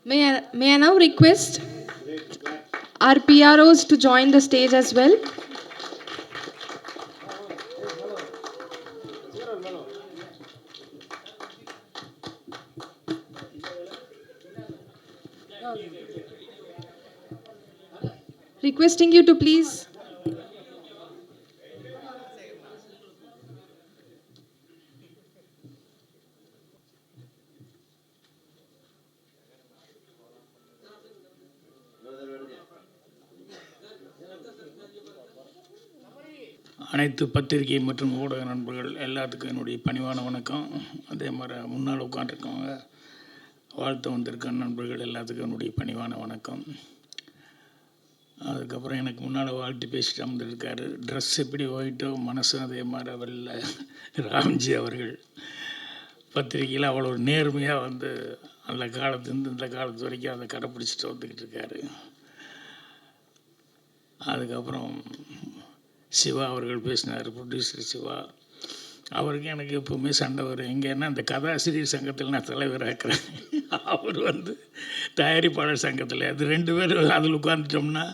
May I now request our PROs to join the stage as well? Requesting you to please. அனைத்து பத்திரிகை மற்றும் ஊடக நண்பர்கள் எல்லாத்துக்கும் என்னுடைய பணிவான வணக்கம். அதே மாதிரி முன்னால் உட்காந்துருக்கவங்க வாழ்த்து வந்திருக்க நண்பர்கள் எல்லாத்துக்கும் என்னுடைய பணிவான வணக்கம். அதுக்கப்புறம் எனக்கு முன்னால் வாழ்த்து பேசிட்டு வந்துருக்காரு. ட்ரெஸ் எப்படி போயிட்டோ மனசும் அதே மாதிரி அவரில் ராம்ஜி அவர்கள் பத்திரிகையில் அவ்வளோ நேர்மையாக வந்து அந்த காலத்துலேருந்து இந்த காலத்து வரைக்கும் அதை கடைப்பிடிச்சிட்டு வந்துக்கிட்டு இருக்காரு. அதுக்கப்புறம் சிவா அவர்கள் பேசினார், ப்ரொடியூசர் சிவா. அவருக்கு எனக்கு எப்போவுமே சண்டை வரும். எங்கன்னா இந்த கதாசிரியர் சங்கத்தில் நான் தலைவராக இருக்கிறேன், அவர் வந்து தயாரிப்பாளர் சங்கத்தில். அது ரெண்டு பேரும் அதில் உட்காந்துட்டோம்னா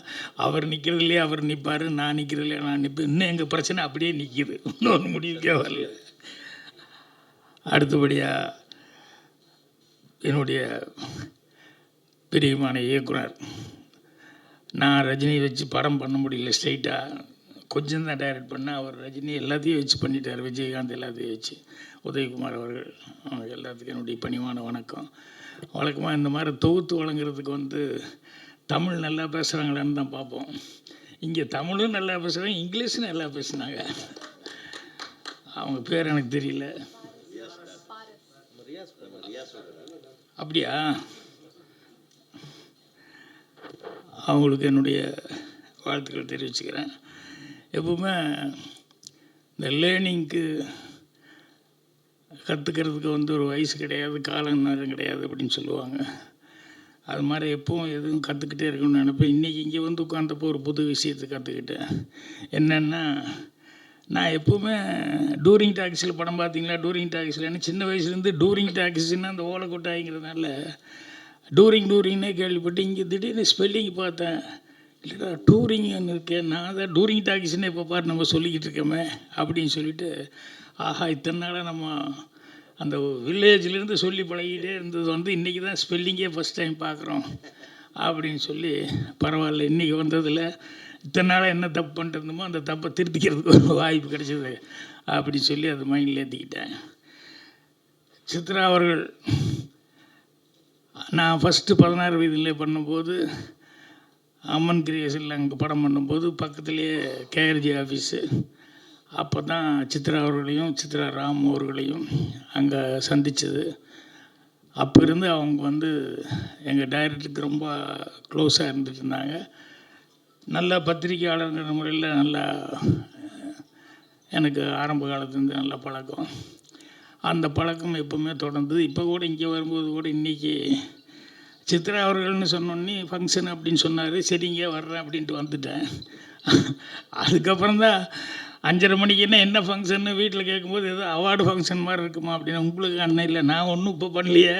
அவர் நிற்கிறதுலையே அவர் நிற்பார், நான் நிற்கிறதுலையே நான் நிற்பேன். இன்னும் எங்கள் பிரச்சனை அப்படியே நிற்கிது, இன்னொன்று முடிவுக்கே வரல. அடுத்தபடியாக என்னுடைய பிரியமான இயக்குனர், நான் ரஜினி வச்சு படம் பண்ண முடியல, ஸ்ட்ரைட்டாக கொஞ்சம் தான் டைரக்ட் பண்ணேன். அவர் ரஜினி எல்லாத்தையும் வச்சு பண்ணிட்டார், விஜயகாந்த் எல்லாத்தையும் வச்சு, உதயகுமார் அவர்கள், அவங்க எல்லாத்துக்கும் என்னுடைய பணிவான வணக்கம். வழக்கமாக இந்த மாதிரி தொகுத்து வழங்குறதுக்கு வந்து தமிழ் நல்லா பேசுகிறாங்களான்னு தான் பார்ப்போம். இங்கே தமிழும் நல்லா பேசுகிறாங்க, இங்கிலீஷும் நல்லா பேசுனாங்க. அவங்க பேர் எனக்கு தெரியல. அப்படியா? அவங்களுக்கு என்னுடைய வாழ்த்துக்கள் தெரிவிச்சுக்கிறேன். எப்பவுமே இந்த லேர்னிங்க்கு கற்றுக்கிறதுக்கு வந்து ஒரு வயசு கிடையாது, காலம் நேரம் கிடையாது அப்படின்னு சொல்லுவாங்க. அது மாதிரி எப்பவும் எதுவும் கற்றுக்கிட்டே இருக்கணும்னு நினைப்பேன். இன்றைக்கி இங்கே வந்து உட்காந்தப்போ ஒரு புது விஷயத்தை கற்றுக்கிட்டேன். என்னென்னா, நான் எப்போவுமே டூரிங் டாக்ஸில் படம் பார்த்தீங்களா, டூரிங் டாக்ஸில்னு சின்ன வயசுலேருந்து டூரிங் டாக்ஸின்னா அந்த ஓலை கொட்டாய்ங்கிறதுனால டூரிங்னே கேள்விப்பட்டு இங்கே திடீர்னு ஸ்பெல்லிங் பார்த்தேன். இல்லைடா டூரிங்னு இருக்கேன், நான் தான் டூரிங் டாக்ஸின்னு இப்போ பாரு நம்ம சொல்லிக்கிட்டு இருக்கோமே அப்படின்னு சொல்லிவிட்டு, ஆஹா இத்தனை நாளாக நம்ம அந்த வில்லேஜ்லேருந்து சொல்லி பழகிட்டே இருந்தது வந்து இன்றைக்கி தான் ஸ்பெல்லிங்கே ஃபஸ்ட் டைம் பார்க்குறோம் அப்படின்னு சொல்லி, பரவாயில்ல இன்றைக்கி வந்ததில் இத்தனை நாளாக என்ன தப்பு பண்ணிருந்தோமோ அந்த தப்பை திருத்திக்கிறதுக்கு ஒரு வாய்ப்பு கிடைச்சிது அப்படி சொல்லி அது மைண்டில் ஏற்றிக்கிட்டேன். சித்ரா அவர்கள், நான் ஃபஸ்ட்டு 16 வயதிலே பண்ணும்போது அம்மன் கிரியேஷனில் அங்கே படம் பண்ணும்போது பக்கத்துலேயே கேஆர்ஜி ஆஃபீஸு. அப்போ தான் சித்ரா அவர்களையும் சித்ரா ராம் அவர்களையும் அங்கே சந்தித்தது. அப்போ இருந்து அவங்க வந்து எங்கள் டைரக்டருக்கு ரொம்ப க்ளோஸாக இருந்துட்டு இருந்தாங்க. நல்ல பத்திரிக்கையாளர்கிற முறையில் நல்லா எனக்கு ஆரம்ப காலத்துலேருந்து நல்ல பழக்கம். அந்த பழக்கம் எப்போவுமே தொடர்ந்து. இப்போ கூட இங்கே வரும்போது கூட இன்றைக்கி சித்ரா அவர்கள்னு சொன்னோன்னே ஃபங்க்ஷன் அப்படின்னு சொன்னார். சரிங்க வர்றேன் அப்படின்ட்டு வந்துட்டேன். அதுக்கப்புறம் தான் 5:30 மணிக்குன்னா என்ன ஃபங்க்ஷன்னு வீட்டில் கேட்கும்போது ஏதோ அவார்டு ஃபங்க்ஷன் மாதிரி இருக்குமா அப்படின்னு. உங்களுக்கு அண்ணன் இல்லை, நான் ஒன்றும் இப்போ பண்ணலையே,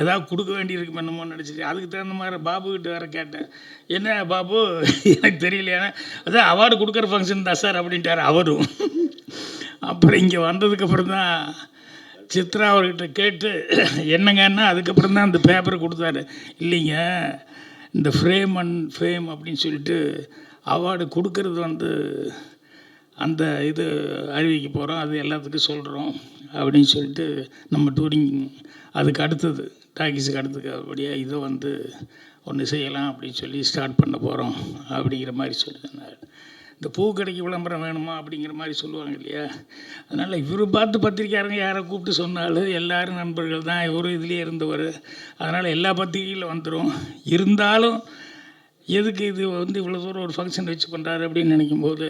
ஏதாவது கொடுக்க வேண்டியிருக்கும் என்னமோ நினச்சிட்டு அதுக்கு தகுந்த மாதிரி பாபுக்கிட்ட வேறு கேட்டேன். என்ன பாபு எனக்கு தெரியலையா, அதான் அவார்டு கொடுக்குற ஃபங்க்ஷன் தான் சார் அப்படின்ட்டார் அவரும். அப்புறம் இங்கே வந்ததுக்கப்புறம் தான் சித்ரா அவர்கிட்ட கேட்டு என்னங்கன்னா அதுக்கப்புறம் தான் அந்த பேப்பரை கொடுத்தாரு. இல்லைங்க இந்த ஃப்ரேம் அண்ட் ஃபேம் அப்படின்னு சொல்லிட்டு அவார்டு கொடுக்கறது வந்து அந்த இது அறிவிக்க போகிறோம், அது எல்லாத்துக்கும் சொல்கிறோம் அப்படின்னு சொல்லிட்டு நம்ம டூரிங் அதுக்கு அடுத்தது டாக்கீஸுக்கு அடுத்தபடியாக இதை வந்து ஒன்று செய்யலாம் அப்படின்னு சொல்லி ஸ்டார்ட் பண்ண போகிறோம் அப்படிங்கிற மாதிரி சொல்லியிருந்தார். இந்த பூக்கடைக்கு விளம்பரம் வேணுமா அப்படிங்கிற மாதிரி சொல்லுவாங்க இல்லையா. அதனால் இவர் பார்த்து பத்திரிக்கையாரங்க யாரை கூப்பிட்டு சொன்னாலும் எல்லோரும் நண்பர்கள் தான், இவரும் இதுலேயே இருந்தவர். அதனால் எல்லா பத்திரிகையில் வந்துடும். இருந்தாலும் எதுக்கு இது வந்து இவ்வளோ தூரம் ஒரு ஃபங்க்ஷன் வச்சு பண்ணுறாரு அப்படின்னு நினைக்கும்போது,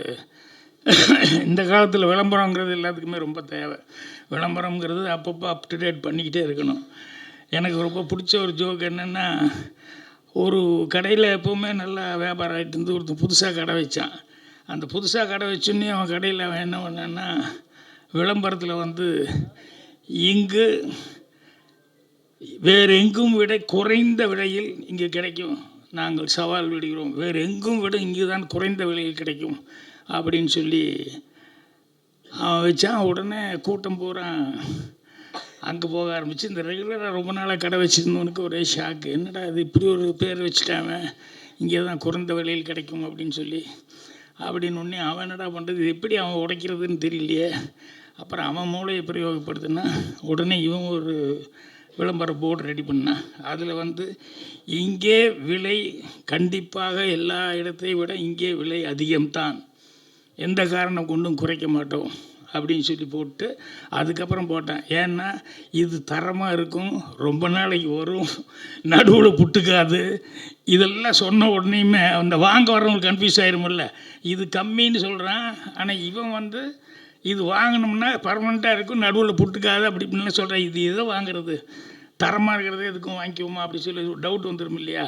இந்த காலத்தில் விளம்பரங்கிறது எல்லாத்துக்குமே ரொம்ப தேவை. விளம்பரங்கிறது அப்பப்போ அப் டு டேட் பண்ணிக்கிட்டே இருக்கணும். எனக்கு ரொம்ப பிடிச்ச ஒரு ஜோக் என்னென்னா, ஒரு கடையில் எப்போவுமே நல்லா வியாபாரம் ஆகிட்டு இருந்து ஒருத்தர் புதுசாக கடை வச்சான். அந்த புதுசாக கடை வச்சுன்னே அவன் கடையில் அவன் என்ன பண்ணான்னா, விளம்பரத்தில் வந்து இங்கு வேறு எங்கும் விட குறைந்த விலையில் இங்கே கிடைக்கும். நாங்கள் சவால் விடுகிறோம், வேறு எங்கும் விட இங்கு தான் குறைந்த விலையில் கிடைக்கும் அப்படின்னு சொல்லி அவன் வச்சான். உடனே கூட்டம் பூரா அங்கே போக ஆரம்பிச்சு. இந்த ரெகுலராக ரொம்ப நாளாக கடை வச்சுருந்தவனுக்கு ஒரே ஷாக்கு. என்னடா இது இப்படி ஒரு பேர் வச்சுட்டாங்க, இங்கே தான் குறைந்த விலையில் கிடைக்கும் அப்படின்னு சொல்லி. அப்படின்னு ஒன்றே அவன் என்னடா பண்ணுறது, இது எப்படி அவன் உடைக்கிறதுன்னு தெரியலையே. அப்புறம் அவன் மூளையை பிரயோகப்படுத்தினா உடனே இவன் ஒரு விளம்பர போர்டு ரெடி பண்ணான். அதில் இங்கே விலை கண்டிப்பாக எல்லா இடத்தை விட இங்கே விலை அதிகம்தான், எந்த காரணம் கொண்டும் குறைக்க மாட்டோம் அப்படின்னு சொல்லி போட்டு அதுக்கப்புறம் போட்டேன். ஏன்னா இது தரமாக இருக்கும், ரொம்ப நாளைக்கு வரும், நடுவில் புட்டுக்காது. இதெல்லாம் சொன்ன உடனேயுமே அந்த வாங்க வரவங்களுக்கு கன்ஃபியூஸ் ஆகிருமில்ல. இது கம்மின்னு சொல்கிறான், ஆனால் இவன் இது வாங்கினோம்னா பர்மனெண்ட்டாக இருக்கும், நடுவில் புட்டுக்காது அப்படி இப்படின்லாம் சொல்கிறேன். இது எதை வாங்குறது, தரமாக இருக்கிறது எதுக்கும் வாங்கிக்குவோமா அப்படி சொல்லி டவுட் வந்துடும் இல்லையா.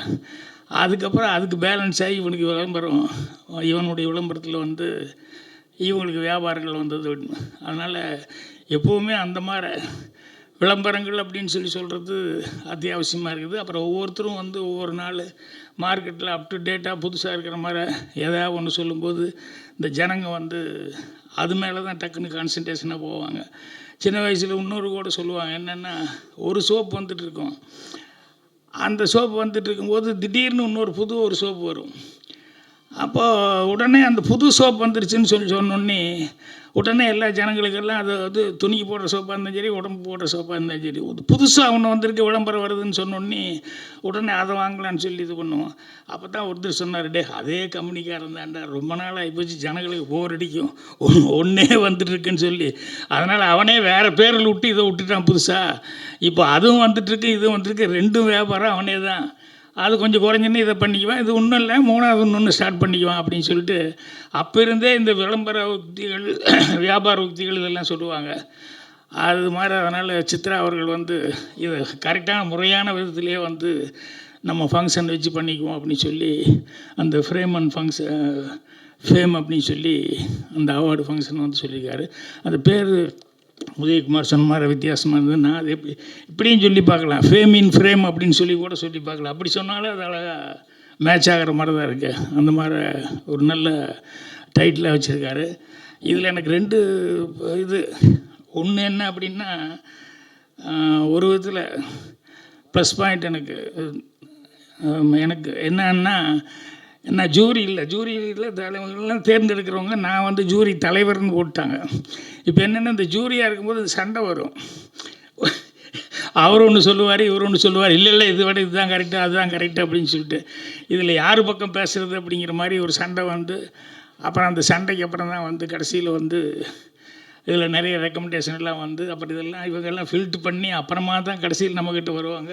அதுக்கப்புறம் அதுக்கு பேலன்ஸ் ஆகி இவனுக்கு விளம்பரம், இவனுடைய விளம்பரத்தில் இவங்களுக்கு வியாபாரங்கள் வந்தது. அதனால் எப்போவுமே அந்த மாதிரி விளம்பரங்கள் அப்படின்னு சொல்கிறது அத்தியாவசியமாக இருக்குது. அப்புறம் ஒவ்வொருத்தரும் ஒவ்வொரு நாள் மார்க்கெட்டில் அப் டு டேட்டாக புதுசாக இருக்கிற மாதிரி எதாவது ஒன்று சொல்லும்போது இந்த ஜனங்க அது மேலே தான் டக்குன்னு கான்சன்ட்ரேஷனாக போவாங்க. சின்ன வயசில் இன்னொரு கூட சொல்லுவாங்க, என்னென்னா ஒரு சோப்பு வந்துட்டுருக்கோம், அந்த சோப்பு இருக்கும்போது திடீர்னு இன்னொரு ஒரு சோப்பு வரும். அப்போது உடனே அந்த புது சோப்பு வந்துருச்சுன்னு சொன்னோடனே உடனே எல்லா ஜனங்களுக்கெல்லாம் அது துணிக்கு போடுற சோப்பாக இருந்தாலும் சரி, உடம்பு போடுற சோப்பாக இருந்தாலும் சரி, புதுசாக ஒன்று வந்திருக்கு விளம்பரம் வருதுன்னு சொன்னோடனே உடனே அதை வாங்கலான்னு சொல்லி இது பண்ணுவோம். அப்போ தான் ஒருத்தர் சொன்னார், டே அதே கம்பெனிக்காரன் தான்டா, ரொம்ப நாள் ஆகிப்போச்சு, ஜனங்களுக்கு போர் அடிக்கும், ஒன்றே வந்துட்டுருக்குன்னு சொல்லி, அதனால் அவனே வேறு பேரில் விட்டு இதை விட்டுட்டான் புதுசாக. இப்போ அதுவும் வந்துட்டுருக்கு, இதுவும் வந்துருக்கு, ரெண்டும் வியாபாரம் அவனே தான். அது கொஞ்சம் குறைஞ்சுன்னு இதை பண்ணிக்குவான், இது ஒன்றும் இல்லை, மூணாவது ஒன்று ஸ்டார்ட் பண்ணிக்குவான் அப்படின்னு சொல்லிட்டு அப்போ இருந்தே இந்த விளம்பர உக்திகள், வியாபார உக்திகள் இதெல்லாம் சொல்லுவாங்க. அது மாதிரி. அதனால் சித்ரா அவர்கள் இதை கரெக்டான முறையான விதத்திலே நம்ம ஃபங்க்ஷன் வச்சு பண்ணிக்குவோம் அப்படின்னு சொல்லி அந்த ஃபேம் அப்படின்னு சொல்லி அந்த அவார்டு ஃபங்க்ஷன் சொல்லியிருக்காரு. அந்த பேர் உதயகுமார் சொன்ன மாதிரி வித்தியாசமாக இருந்தது. நான் அது இப்படியும் சொல்லி பார்க்கலாம், ஃபேம் இன் ஃப்ரேம் அப்படின்னு சொல்லி கூட சொல்லி பார்க்கலாம். அப்படி சொன்னாலே அது அழகாக மேட்ச் ஆகிற மாதிரி தான் இருக்குது. அந்த மாதிரி ஒரு நல்ல டைட்டிலாக வச்சுருக்காரு. இதில் எனக்கு 2 இது. ஒன்று என்ன அப்படின்னா, ஒரு விதத்தில் ப்ளஸ் பாயிண்ட் எனக்கு என்னன்னா, நான் ஜூரியில் தலைவர்கள்லாம் தேர்ந்தெடுக்கிறவங்க, நான் ஜூரி தலைவர்னு போட்டாங்க. இப்போ என்னென்னா, இந்த ஜூரியாக இருக்கும்போது சண்டை வரும். அவர் ஒன்று சொல்லுவார், இவர் ஒன்று சொல்லுவார், இல்லை இது விட இதுதான் கரெக்டு, அதுதான் கரெக்டு அப்படின்னு சொல்லிட்டு இதில் யார் பக்கம் பேசுகிறது அப்படிங்கிற மாதிரி ஒரு சண்டை அப்புறம் அந்த சண்டைக்கு அப்புறம் தான் கடைசியில் இதில் நிறைய ரெக்கமெண்டேஷன் எல்லாம் அப்புறம் இதெல்லாம் இவங்கெல்லாம் ஃபில்ட்ரு பண்ணி அப்புறமா தான் கடைசியில் நம்மக்கிட்ட வருவாங்க.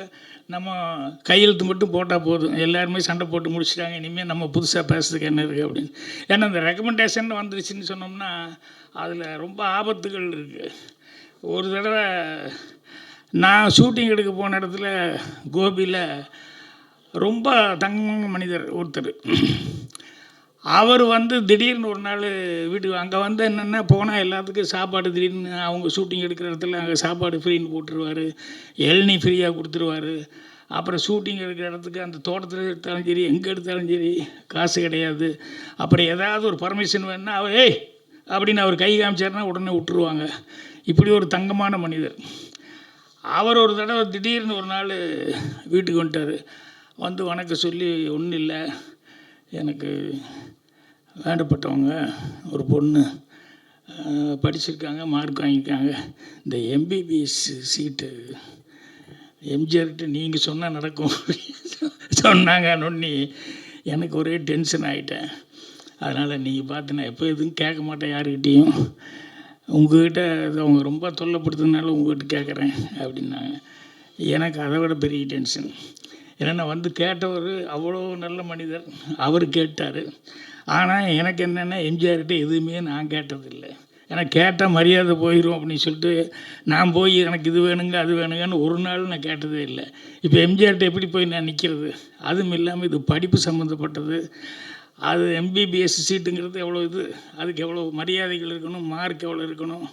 நம்ம கையெழுத்து மட்டும் போட்டால் போதும், எல்லாருமே சண்டை போட்டு முடிச்சிட்டாங்க, இனிமேல் நம்ம புதுசாக பேசுறதுக்கு என்ன இருக்குது அப்படின்னு. ஏன்னா இந்த ரெக்கமெண்டேஷன் வந்துருச்சுன்னு சொன்னோம்னா அதில் ரொம்ப ஆபத்துகள் இருக்குது. ஒரு தடவை நான் ஷூட்டிங் எடுக்க போன இடத்துல கோபியில் ரொம்ப தங்கமான மனிதர் ஒருத்தர், அவர் திடீர்னு ஒரு நாள் வீட்டுக்கு அங்கே என்னென்னா போனால் எல்லாத்துக்கும் சாப்பாடு திடீர்னு அவங்க ஷூட்டிங் எடுக்கிற இடத்துல அங்கே சாப்பாடு ஃப்ரீன்னு போட்டுருவார், இளநீ ஃப்ரீயாக கொடுத்துருவார். அப்புறம் ஷூட்டிங் எடுக்கிற இடத்துக்கு அந்த தோட்டத்தில் எடுத்தாலும் சரி, எங்கே எடுத்தாலும் சரி காசு கிடையாது. அப்புறம் ஏதாவது ஒரு பர்மிஷன் வேணுன்னா அவர் ஏய் அப்படின்னு அவர் கை காமிச்சாருன்னா உடனே விட்டுருவாங்க. இப்படி ஒரு தங்கமான மனிதர். அவர் ஒரு தடவை திடீர்னு ஒரு நாள் வீட்டுக்கு வந்துட்டார். வணக்கம் சொல்லி, ஒன்றும் இல்லை, எனக்கு வேண்டப்பட்டவங்க ஒரு பொண்ணு படிச்சிருக்காங்க, மார்க் வாங்கியிருக்காங்க, இந்த எம்பிபிஎஸ் சீட்டு எம்ஜிஆர்கிட்ட நீங்கள் சொன்னால் நடக்கும் சொன்னாங்க. நொன்னி எனக்கு ஒரே டென்ஷன் ஆகிட்டேன். அதனால் நீங்கள் பார்த்து நான் எப்போ எதுவும் கேட்க மாட்டேன் யாருக்கிட்டேயும், உங்கள்கிட்ட அவங்க ரொம்ப தொல்லைப்படுத்துனால உங்கள்கிட்ட கேட்குறேன் அப்படின்னாங்க. எனக்கு அதை விட பெரிய டென்ஷன். ஏன்னா கேட்டவர் அவ்வளோ நல்ல மனிதர், அவர் கேட்டார். ஆனால் எனக்கு என்னென்னா, எம்ஜிஆர்கிட்ட எதுவுமே நான் கேட்டதில்லை. ஏன்னா கேட்டால் மரியாதை போயிடும் அப்படின்னு சொல்லிட்டு நான் போய் எனக்கு இது வேணுங்க அது வேணுங்கன்னு ஒரு நாள் நான் கேட்டதே இல்லை. இப்போ எம்ஜிஆர்கிட்ட எப்படி போய் நான் நிற்கிறது? அதுவும் இல்லாமல் இது படிப்பு சம்மந்தப்பட்டது. அது எம்பிபிஎஸ் சீட்டுங்கிறது எவ்வளோ அதுக்கு எவ்வளோ மரியாதைகள் இருக்கணும், மார்க் எவ்வளோ இருக்கணும்,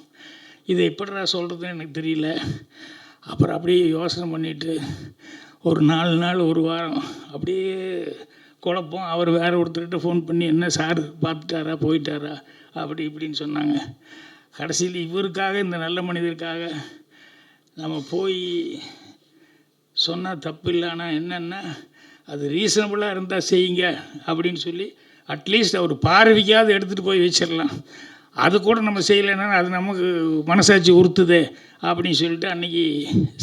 இதை எப்படிடா சொல்கிறதுன்னு எனக்கு தெரியல. அப்புறம் அப்படியே யோசனை பண்ணிவிட்டு ஒரு 4 நாள் 1 வாரம் அப்படியே குழப்பம். அவர் வேற ஒருத்தர்கிட்ட ஃபோன் பண்ணி, என்ன சார் பார்த்துட்டாரா, போயிட்டாரா, அப்படி இப்படின்னு சொன்னாங்க. கடைசியில் இவருக்காக, இந்த நல்ல மனிதருக்காக நம்ம போய் சொன்னால் தப்பு இல்லை. ஆனால் என்னென்னா, அது ரீசனபுளாக இருந்தால் செய்யுங்க அப்படின்னு சொல்லி அட்லீஸ்ட் அவர் பார்வைக்காவது எடுத்துகிட்டு போய் வச்சிடலாம். அது கூட நம்ம செய்யலைன்னா அது நமக்கு மனசாட்சி உறுத்துதே அப்படின்னு சொல்லிட்டு அன்றைக்கி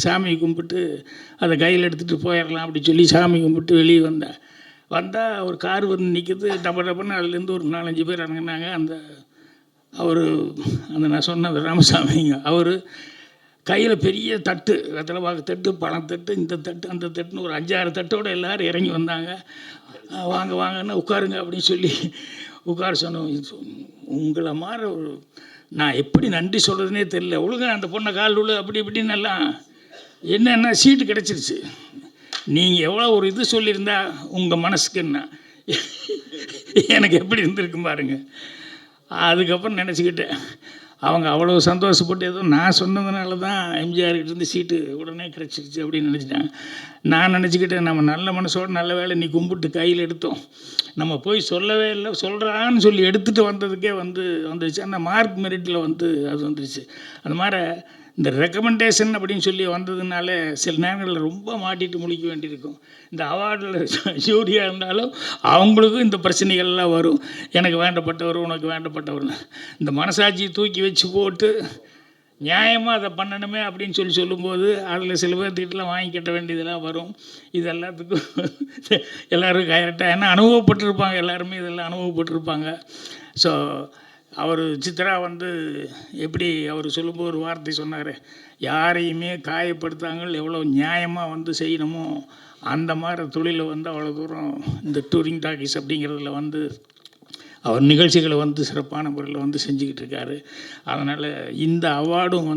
சாமி கும்பிட்டு அதை கையில் எடுத்துகிட்டு போயிடலாம் அப்படி சொல்லி சாமி கும்பிட்டு வெளியே வந்தால் ஒரு கார் வந்து நிற்கிது. டப்புன்னு அதுலேருந்து ஒரு 4-5 பேர் இறங்குனாங்க. அந்த நான் சொன்ன ராமசாமிங்க, அவர் கையில் பெரிய தட்டு, வெத்தலைப்பாக்கு தட்டு, பழத்தட்டு, இந்த தட்டு அந்த தட்டுன்னு ஒரு 5-6 தட்டோடு எல்லோரும் இறங்கி வந்தாங்க. வாங்க வாங்கன்னு உட்காருங்க அப்படின்னு சொல்லி உட்கார சொன்னோம். உங்களை மாதிரி நான் எப்படி நன்றி சொல்கிறதுனே தெரியல. ஒழுங்காக அந்த பொண்ணை கால் உள்ள அப்படி இப்படின்னு எல்லாம் என்னென்னா சீட்டு கிடச்சிருச்சு. நீங்கள் எவ்வளோ ஒரு இது சொல்லியிருந்தா உங்கள் மனசுக்கு என்ன எனக்கு எப்படி இருந்திருக்கும் பாருங்க. அதுக்கப்புறம் நினச்சிக்கிட்டேன், அவங்க அவ்வளோ சந்தோஷப்பட்டு ஏதோ நான் சொன்னதுனால தான் எம்ஜிஆர்கிட்ட இருந்து சீட்டு உடனே கிடச்சிருச்சு அப்படின்னு நினச்சிட்டாங்க. நான் நினச்சிக்கிட்டேன், நம்ம நல்ல மனசோடு நல்ல வேலை நீ கும்பிட்டு கையில் எடுத்தோம், நம்ம போய் சொல்லவே இல்லை, சொல்கிறான்னு சொல்லி எடுத்துகிட்டு வந்ததுக்கே வந்துருச்சு. ஆனால் மார்க் மெரிட்டில் அது வந்துருச்சு. அந்த மாதிரி இந்த ரெக்கமெண்டேஷன் அப்படின்னு சொல்லி வந்ததுனால சில நேரங்களில் ரொம்ப மாட்டிட்டு முழிக்க வேண்டியிருக்கும். இந்த அவார்டில் ஜூரியாக இருந்தாலும் அவங்களுக்கும் இந்த பிரச்சனைகள்லாம் வரும். எனக்கு வேண்டப்பட்டவர், உனக்கு வேண்டப்பட்டவர்னு இந்த மனசாட்சியை தூக்கி வச்சு போட்டு நியாயமாக அதை பண்ணணுமே அப்படின்னு சொல்லும்போது அதில் சில பேர் திட்டலாம் வாங்கி கட்ட வேண்டியதெல்லாம் வரும். இது எல்லாத்துக்கும் எல்லோரும் கரெக்டாக ஏன்னா அனுபவப்பட்டிருப்பாங்க, எல்லாருமே இதெல்லாம் அனுபவப்பட்டிருப்பாங்க. ஸோ அவர் சித்ரா எப்படி அவர் சொல்லும்போது ஒரு வார்த்தை சொன்னார், யாரையுமே காயப்படுத்தாங்கள் எவ்வளோ நியாயமாக செய்யணுமோ அந்த மாதிரி தொழிலை அவ்வளோ தூரம் இந்த டூரிங் டாக்கீஸ் அப்படிங்கிறதுல அவர் நிகழ்ச்சிகளை சிறப்பான முறையில் செஞ்சுக்கிட்டு இருக்காரு. அதனால் இந்த அவார்டும்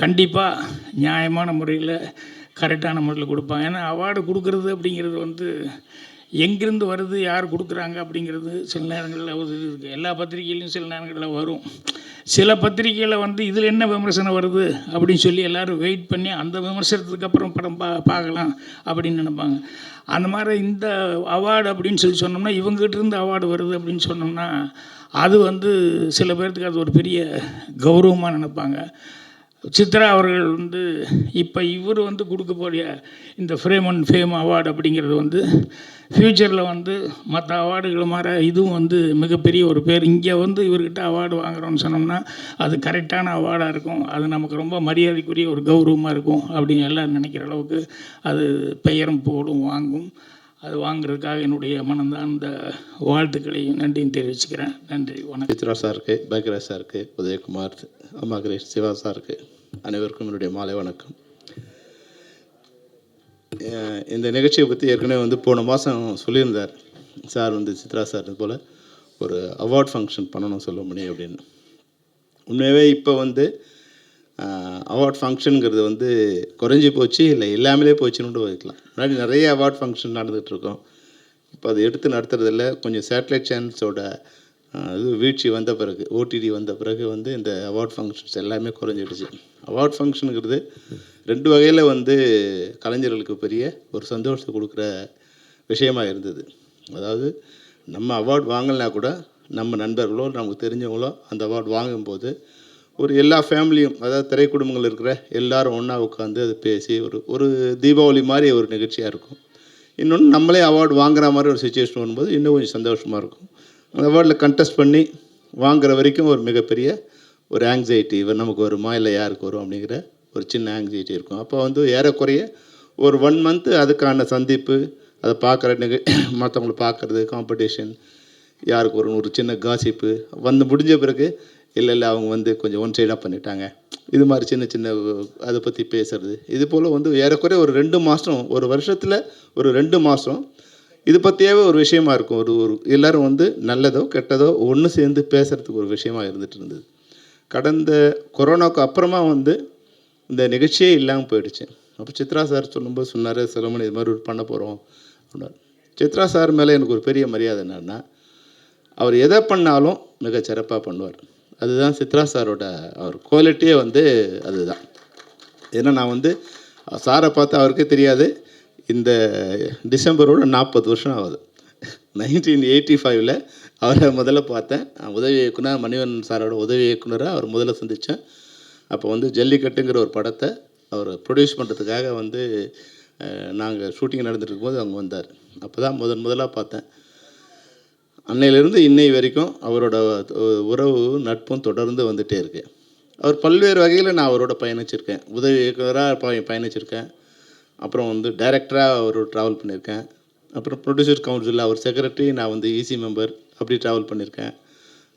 கண்டிப்பாக நியாயமான முறையில் கரெக்டான முறையில் கொடுப்பாங்க. ஏன்னா அவார்டு கொடுக்குறது அப்படிங்கிறது எங்கேருந்து வருது, யார் கொடுக்குறாங்க அப்படிங்கிறது சில நேரங்களில் இருக்குது. எல்லா பத்திரிகையிலையும் சில நேரங்களில் வரும். சில பத்திரிகையில் இதில் என்ன விமர்சனம் வருது அப்படின்னு சொல்லி எல்லோரும் வெயிட் பண்ணி அந்த விமர்சனத்துக்கு அப்புறம் படம் பார்க்கலாம் அப்படின்னு நினைப்பாங்க. அந்த மாதிரி இந்த அவார்டு அப்படின்னு சொன்னோம்னா, இவங்ககிட்ட இருந்து அவார்டு வருது அப்படின்னு சொன்னோம்னா அது சில பேர்த்துக்கு அது ஒரு பெரிய கௌரவமாக நினைப்பாங்க. சித்ரா அவர்கள் இப்போ இவர் கொடுக்கக்கூடிய இந்த ஃப்ரேம் அண்ட் ஃபேம் அவார்டு அப்படிங்கிறது ஃப்யூச்சரில் மற்ற அவார்டுகளை மாதிரி இதுவும் மிகப்பெரிய ஒரு பேர். இங்கே இவர்கிட்ட அவார்டு வாங்குகிறோன்னு சொன்னோம்னா அது கரெக்டான அவார்டாக இருக்கும், அது நமக்கு ரொம்ப மரியாதைக்குரிய ஒரு கௌரவமாக இருக்கும் அப்படின்னு எல்லோரும் நினைக்கிற அளவுக்கு அது பெயரும் புகழும் வாங்கும். அது வாங்குறதுக்காக என்னுடைய மனம்தான் இந்த வாழ்த்துக்களையும் நன்றியும் தெரிவிச்சுக்கிறேன். நன்றி, வணக்கம். சித்ரா சாருக்கு, பாக்யராஜ் சாருக்கு, உதயகுமார், மகரேஷ், சிவா சாருக்கு அனைவருக்கும் என்னுடைய மாலை வணக்கம். இந்த நிகழ்ச்சியை பற்றி ஏற்கனவே போன மாதம் சொல்லியிருந்தார் சார், சித்ரா சார் போல் ஒரு அவார்ட் ஃபங்க்ஷன் பண்ணணும் சொல்ல முடியும் அப்படின்னு. உண்மையாகவே இப்போ அவார்ட் ஃபங்க்ஷனுங்கிறது குறைஞ்சி போச்சு, இல்லை எல்லாமே போச்சுன்னு வைக்கலாம். முன்னாடி நிறைய அவார்ட் ஃபங்க்ஷன் நடந்துகிட்ருக்கோம். இப்போ அதை எடுத்து நடத்துறதில்ல. கொஞ்சம் சேட்டலைட் சேனல்ஸோட இது வீழ்ச்சி வந்த பிறகு, ஓடிடி வந்த பிறகு இந்த அவார்ட் ஃபங்க்ஷன்ஸ் எல்லாமே குறைஞ்சிடுச்சு. அவார்ட் ஃபங்க்ஷனுங்கிறது 2 வகையில் கலைஞர்களுக்கு பெரிய ஒரு சந்தோஷத்தை கொடுக்குற விஷயமாக இருந்தது. அதாவது நம்ம அவார்டு வாங்கலைனா கூட நம்ம நண்பர்களோ நமக்கு தெரிஞ்சவங்களோ அந்த அவார்டு வாங்கும்போது ஒரு எல்லா ஃபேமிலியும், அதாவது திரை குடும்பங்கள் இருக்கிற எல்லோரும் ஒன்றா உட்காந்து அதை பேசி ஒரு தீபாவளி மாதிரி ஒரு நிகழ்ச்சியாக இருக்கும். இன்னொன்று நம்மளே அவார்டு வாங்குற மாதிரி ஒரு சுச்சுவேஷன் வரும்போது இன்னும் கொஞ்சம் சந்தோஷமாக இருக்கும். அந்த அவார்டில் கண்டெஸ்ட் பண்ணி வாங்குற வரைக்கும் ஒரு மிகப்பெரிய ஒரு ஆங்ஸைட்டி, இவர் நமக்கு வருமா இல்லை யாருக்கு வரும் அப்படிங்கிற ஒரு சின்ன ஆங்ஸைட்டி இருக்கும். அப்போ ஏறக்குறைய ஒரு 1 மந்த்து அதுக்கான சந்திப்பு, அதை பார்க்குற மற்றவங்களை பார்க்குறது, காம்படிஷன், யாருக்கு வரும் ஒரு சின்ன காசிப்பு முடிஞ்ச பிறகு இல்லை அவங்க கொஞ்சம் ஒன் சைடாக பண்ணிட்டாங்க, இது மாதிரி சின்ன சின்ன அதை பற்றி பேசுகிறது. இது போல் ஏறக்குறைய ஒரு 2 மாதம், ஒரு வருஷத்தில் ஒரு 2 மாதம் இது பற்றியாவே ஒரு விஷயமா இருக்கும். ஒரு எல்லோரும் நல்லதோ கெட்டதோ ஒன்று சேர்ந்து பேசுகிறதுக்கு ஒரு விஷயமா இருந்துகிட்டு இருந்தது. கடந்த கொரோனாவுக்கு அப்புறமா இந்த நிகழ்ச்சியே இல்லாமல் போயிடுச்சு. அப்போ சித்ரா சார் சொல்லும்போது சொன்னார், செலமணி இது மாதிரி பண்ண போகிறோம் அப்படின்னார். சித்ரா சார் மேலே எனக்கு ஒரு பெரிய மரியாதை என்னன்னா, அவர் எதை பண்ணாலும் மிக சிறப்பாக பண்ணுவார். அதுதான் சித்ரா சாரோட அவர் குவாலிட்டியே அதுதான். ஏன்னா நான் வந்து சாரை பார்த்து அவருக்கே தெரியாது, இந்த டிசம்பரோட 40 வருஷம் ஆகுது. 1985ல் அவரை முதல்ல பார்த்தேன். உதவி இயக்குனர் மணிவண்ணன் சாரோட உதவி இயக்குனராக அவர் முதல்ல சந்தித்தேன். அப்போ வந்து ஜல்லிக்கட்டுங்கிற ஒரு படத்தை அவர் ப்ரொடியூஸ் பண்ணுறதுக்காக வந்து நாங்கள் ஷூட்டிங் நடந்துட்டு இருக்கும்போது அவங்க வந்தார். அப்போ தான் முதலாக பார்த்தேன். அன்னையிலேருந்து இன்னை வரைக்கும் அவரோட உறவு நட்பும் தொடர்ந்து வந்துகிட்டே இருக்கு. அவர் பல்வேறு வகையில் நான் அவரோட பயணிச்சிருக்கேன். உதவி இயக்குனராக பயணிச்சிருக்கேன். அப்புறம் வந்து டைரக்டராக அவர் ட்ராவல் பண்ணியிருக்கேன். அப்புறம் ப்ரொடியூசர் கவுன்சிலில் அவர் செக்ரட்டரி, நான் வந்து ஈசி மெம்பர், அப்படி ட்ராவல் பண்ணியிருக்கேன்.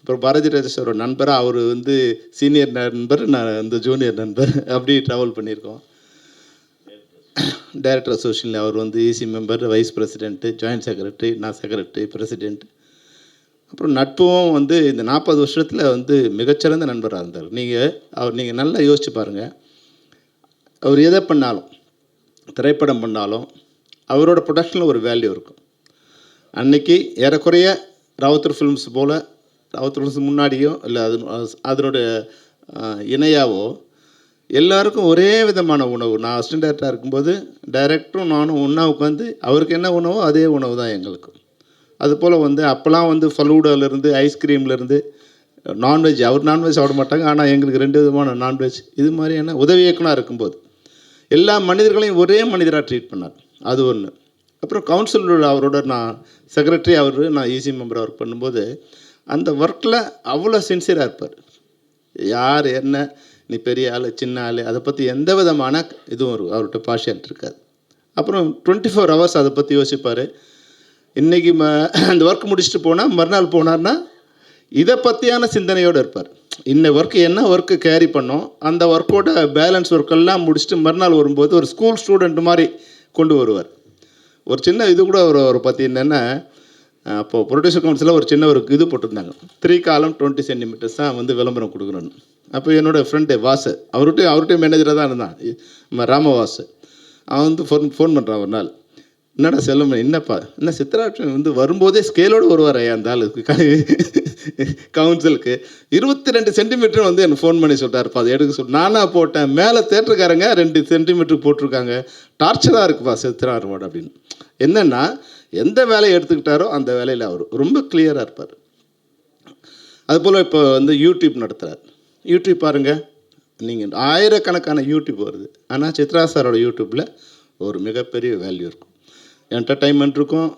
அப்புறம் பாரதி ராஜேஸ்வரோட நண்பராக அவர் வந்து சீனியர் நண்பர், நான் வந்து ஜூனியர் நண்பர், அப்படி ட்ராவல் பண்ணியிருக்கோம். டைரக்டர் அசோசியேஷனில் அவர் வந்து EC member, vice president, joint secretary, நான் செக்ரட்டரி, பிரசிடென்ட். அப்புறம் நட்பும் வந்து இந்த 40 வருஷத்தில் வந்து மிகச்சிறந்த நண்பராக இருந்தார். நீங்கள் நல்லா யோசிச்சு பாருங்கள். அவர் எதை பண்ணாலும், திரைப்படம் பண்ணாலும் அவரோட ப்ரொடக்ஷனில் ஒரு வேல்யூ இருக்கும். அன்றைக்கி ஏறக்குறைய ராவுத்தர் ஃபிலிம்ஸ் போல், ராவுத்தர் ஃபிலிம்ஸ் முன்னாடியோ இல்லை அதனோட இணையாவோ எல்லாருக்கும் ஒரே விதமான உணவு. நான் அசிஸ்டன்ட் டைரக்டராக இருக்கும்போது டைரக்டரும் நானும் ஒன்றா உட்காந்து அவருக்கு என்ன உணவோ அதே உணவு தான் எங்களுக்கு. அதுபோல் வந்து அப்போல்லாம் வந்து ஃபலூடாலேருந்து ஐஸ்கிரீம்லேருந்து நான்வெஜ், அவர் நான்வெஜ் சாப்பிட மாட்டாங்க, ஆனால் எங்களுக்கு 2 விதமான நான்வெஜ், இது மாதிரியான உதவி இயக்குனராக இருக்கும்போது எல்லா மனிதர்களையும் ஒரே மனிதராக ட்ரீட் பண்ணார். அது ஒன்று. அப்புறம் கவுன்சிலர் அவரோட நான் செக்ரட்டரி, நான் ஈசி மெம்பராக ஒர்க் பண்ணும்போது அந்த ஒர்க்கில் அவ்வளோ சின்சியராக இருப்பார். யார் என்ன, நீ பெரிய ஆள் சின்ன ஆள், அதை பற்றி எந்த விதமான இதுவும் அவர்கிட்ட பார்ஷியாலிட்டி இருக்காது. அப்புறம் 24 hours அதை பற்றி யோசிப்பார். இன்றைக்கி அந்த ஒர்க் முடிச்சுட்டு போனால் மறுநாள் போனார்னா இதை பற்றியான சிந்தனையோடு இருப்பார். இன்ன ஒர்க்கு என்ன ஒர்க்கு கேரி பண்ணோம், அந்த ஒர்க்கோட பேலன்ஸ் ஒர்க்கெல்லாம் முடிச்சுட்டு மறுநாள் வரும்போது ஒரு ஸ்கூல் ஸ்டூடெண்ட் மாதிரி கொண்டு வருவார். ஒரு சின்ன இது கூட ஒரு பற்றி என்னென்னா, அப்போது ப்ரொடியூசர் கவுன்சிலில் ஒரு சின்ன ஒரு இது போட்டிருந்தாங்க, 3 column 20 centimeters தான் வந்து விளம்பரம் கொடுக்கணும்னு. அப்போ என்னோடய ஃப்ரெண்டு வாசு, அவர்கிட்டையும் மேனேஜராக தான் இருந்தான், ராமவாசு. அவன் வந்து ஃபோன் பண்ணுறான் ஒரு நாள், என்னடா செல்லம், என்னப்பா என்ன சித்ராட்சன் வந்து வரும்போதே ஸ்கேலோடு வருவார் ஐயா அந்த ஆளுக்கு கவுன்சிலுக்கு 22 சென்டிமீட்டர் வந்து எனக்கு ஃபோன் பண்ணி சொல்லிட்டாருப்பா, அதை எடுக்க சொல்லி. நானாக போட்டேன், மேலே தேட்டருக்காரங்க 2 சென்டிமீட்டர் போட்டிருக்காங்க, டார்ச்சராக இருக்குப்பா சித்ராவோட அப்படின்னு. என்னென்னா எந்த வேலையை எடுத்துக்கிட்டாரோ அந்த வேலையில் அவர் ரொம்ப கிளியராக இருப்பார். அதுபோல் இப்போ வந்து யூடியூப் நடத்துகிறார். யூடியூப் பாருங்கள், நீங்கள் ஆயிரக்கணக்கான யூடியூப் வருது, ஆனால் சித்ரா சாரோட யூடியூப்பில் ஒரு மிகப்பெரிய வேல்யூ இருக்கும். என்டர்டைன்மெண்ட் இருக்கும்,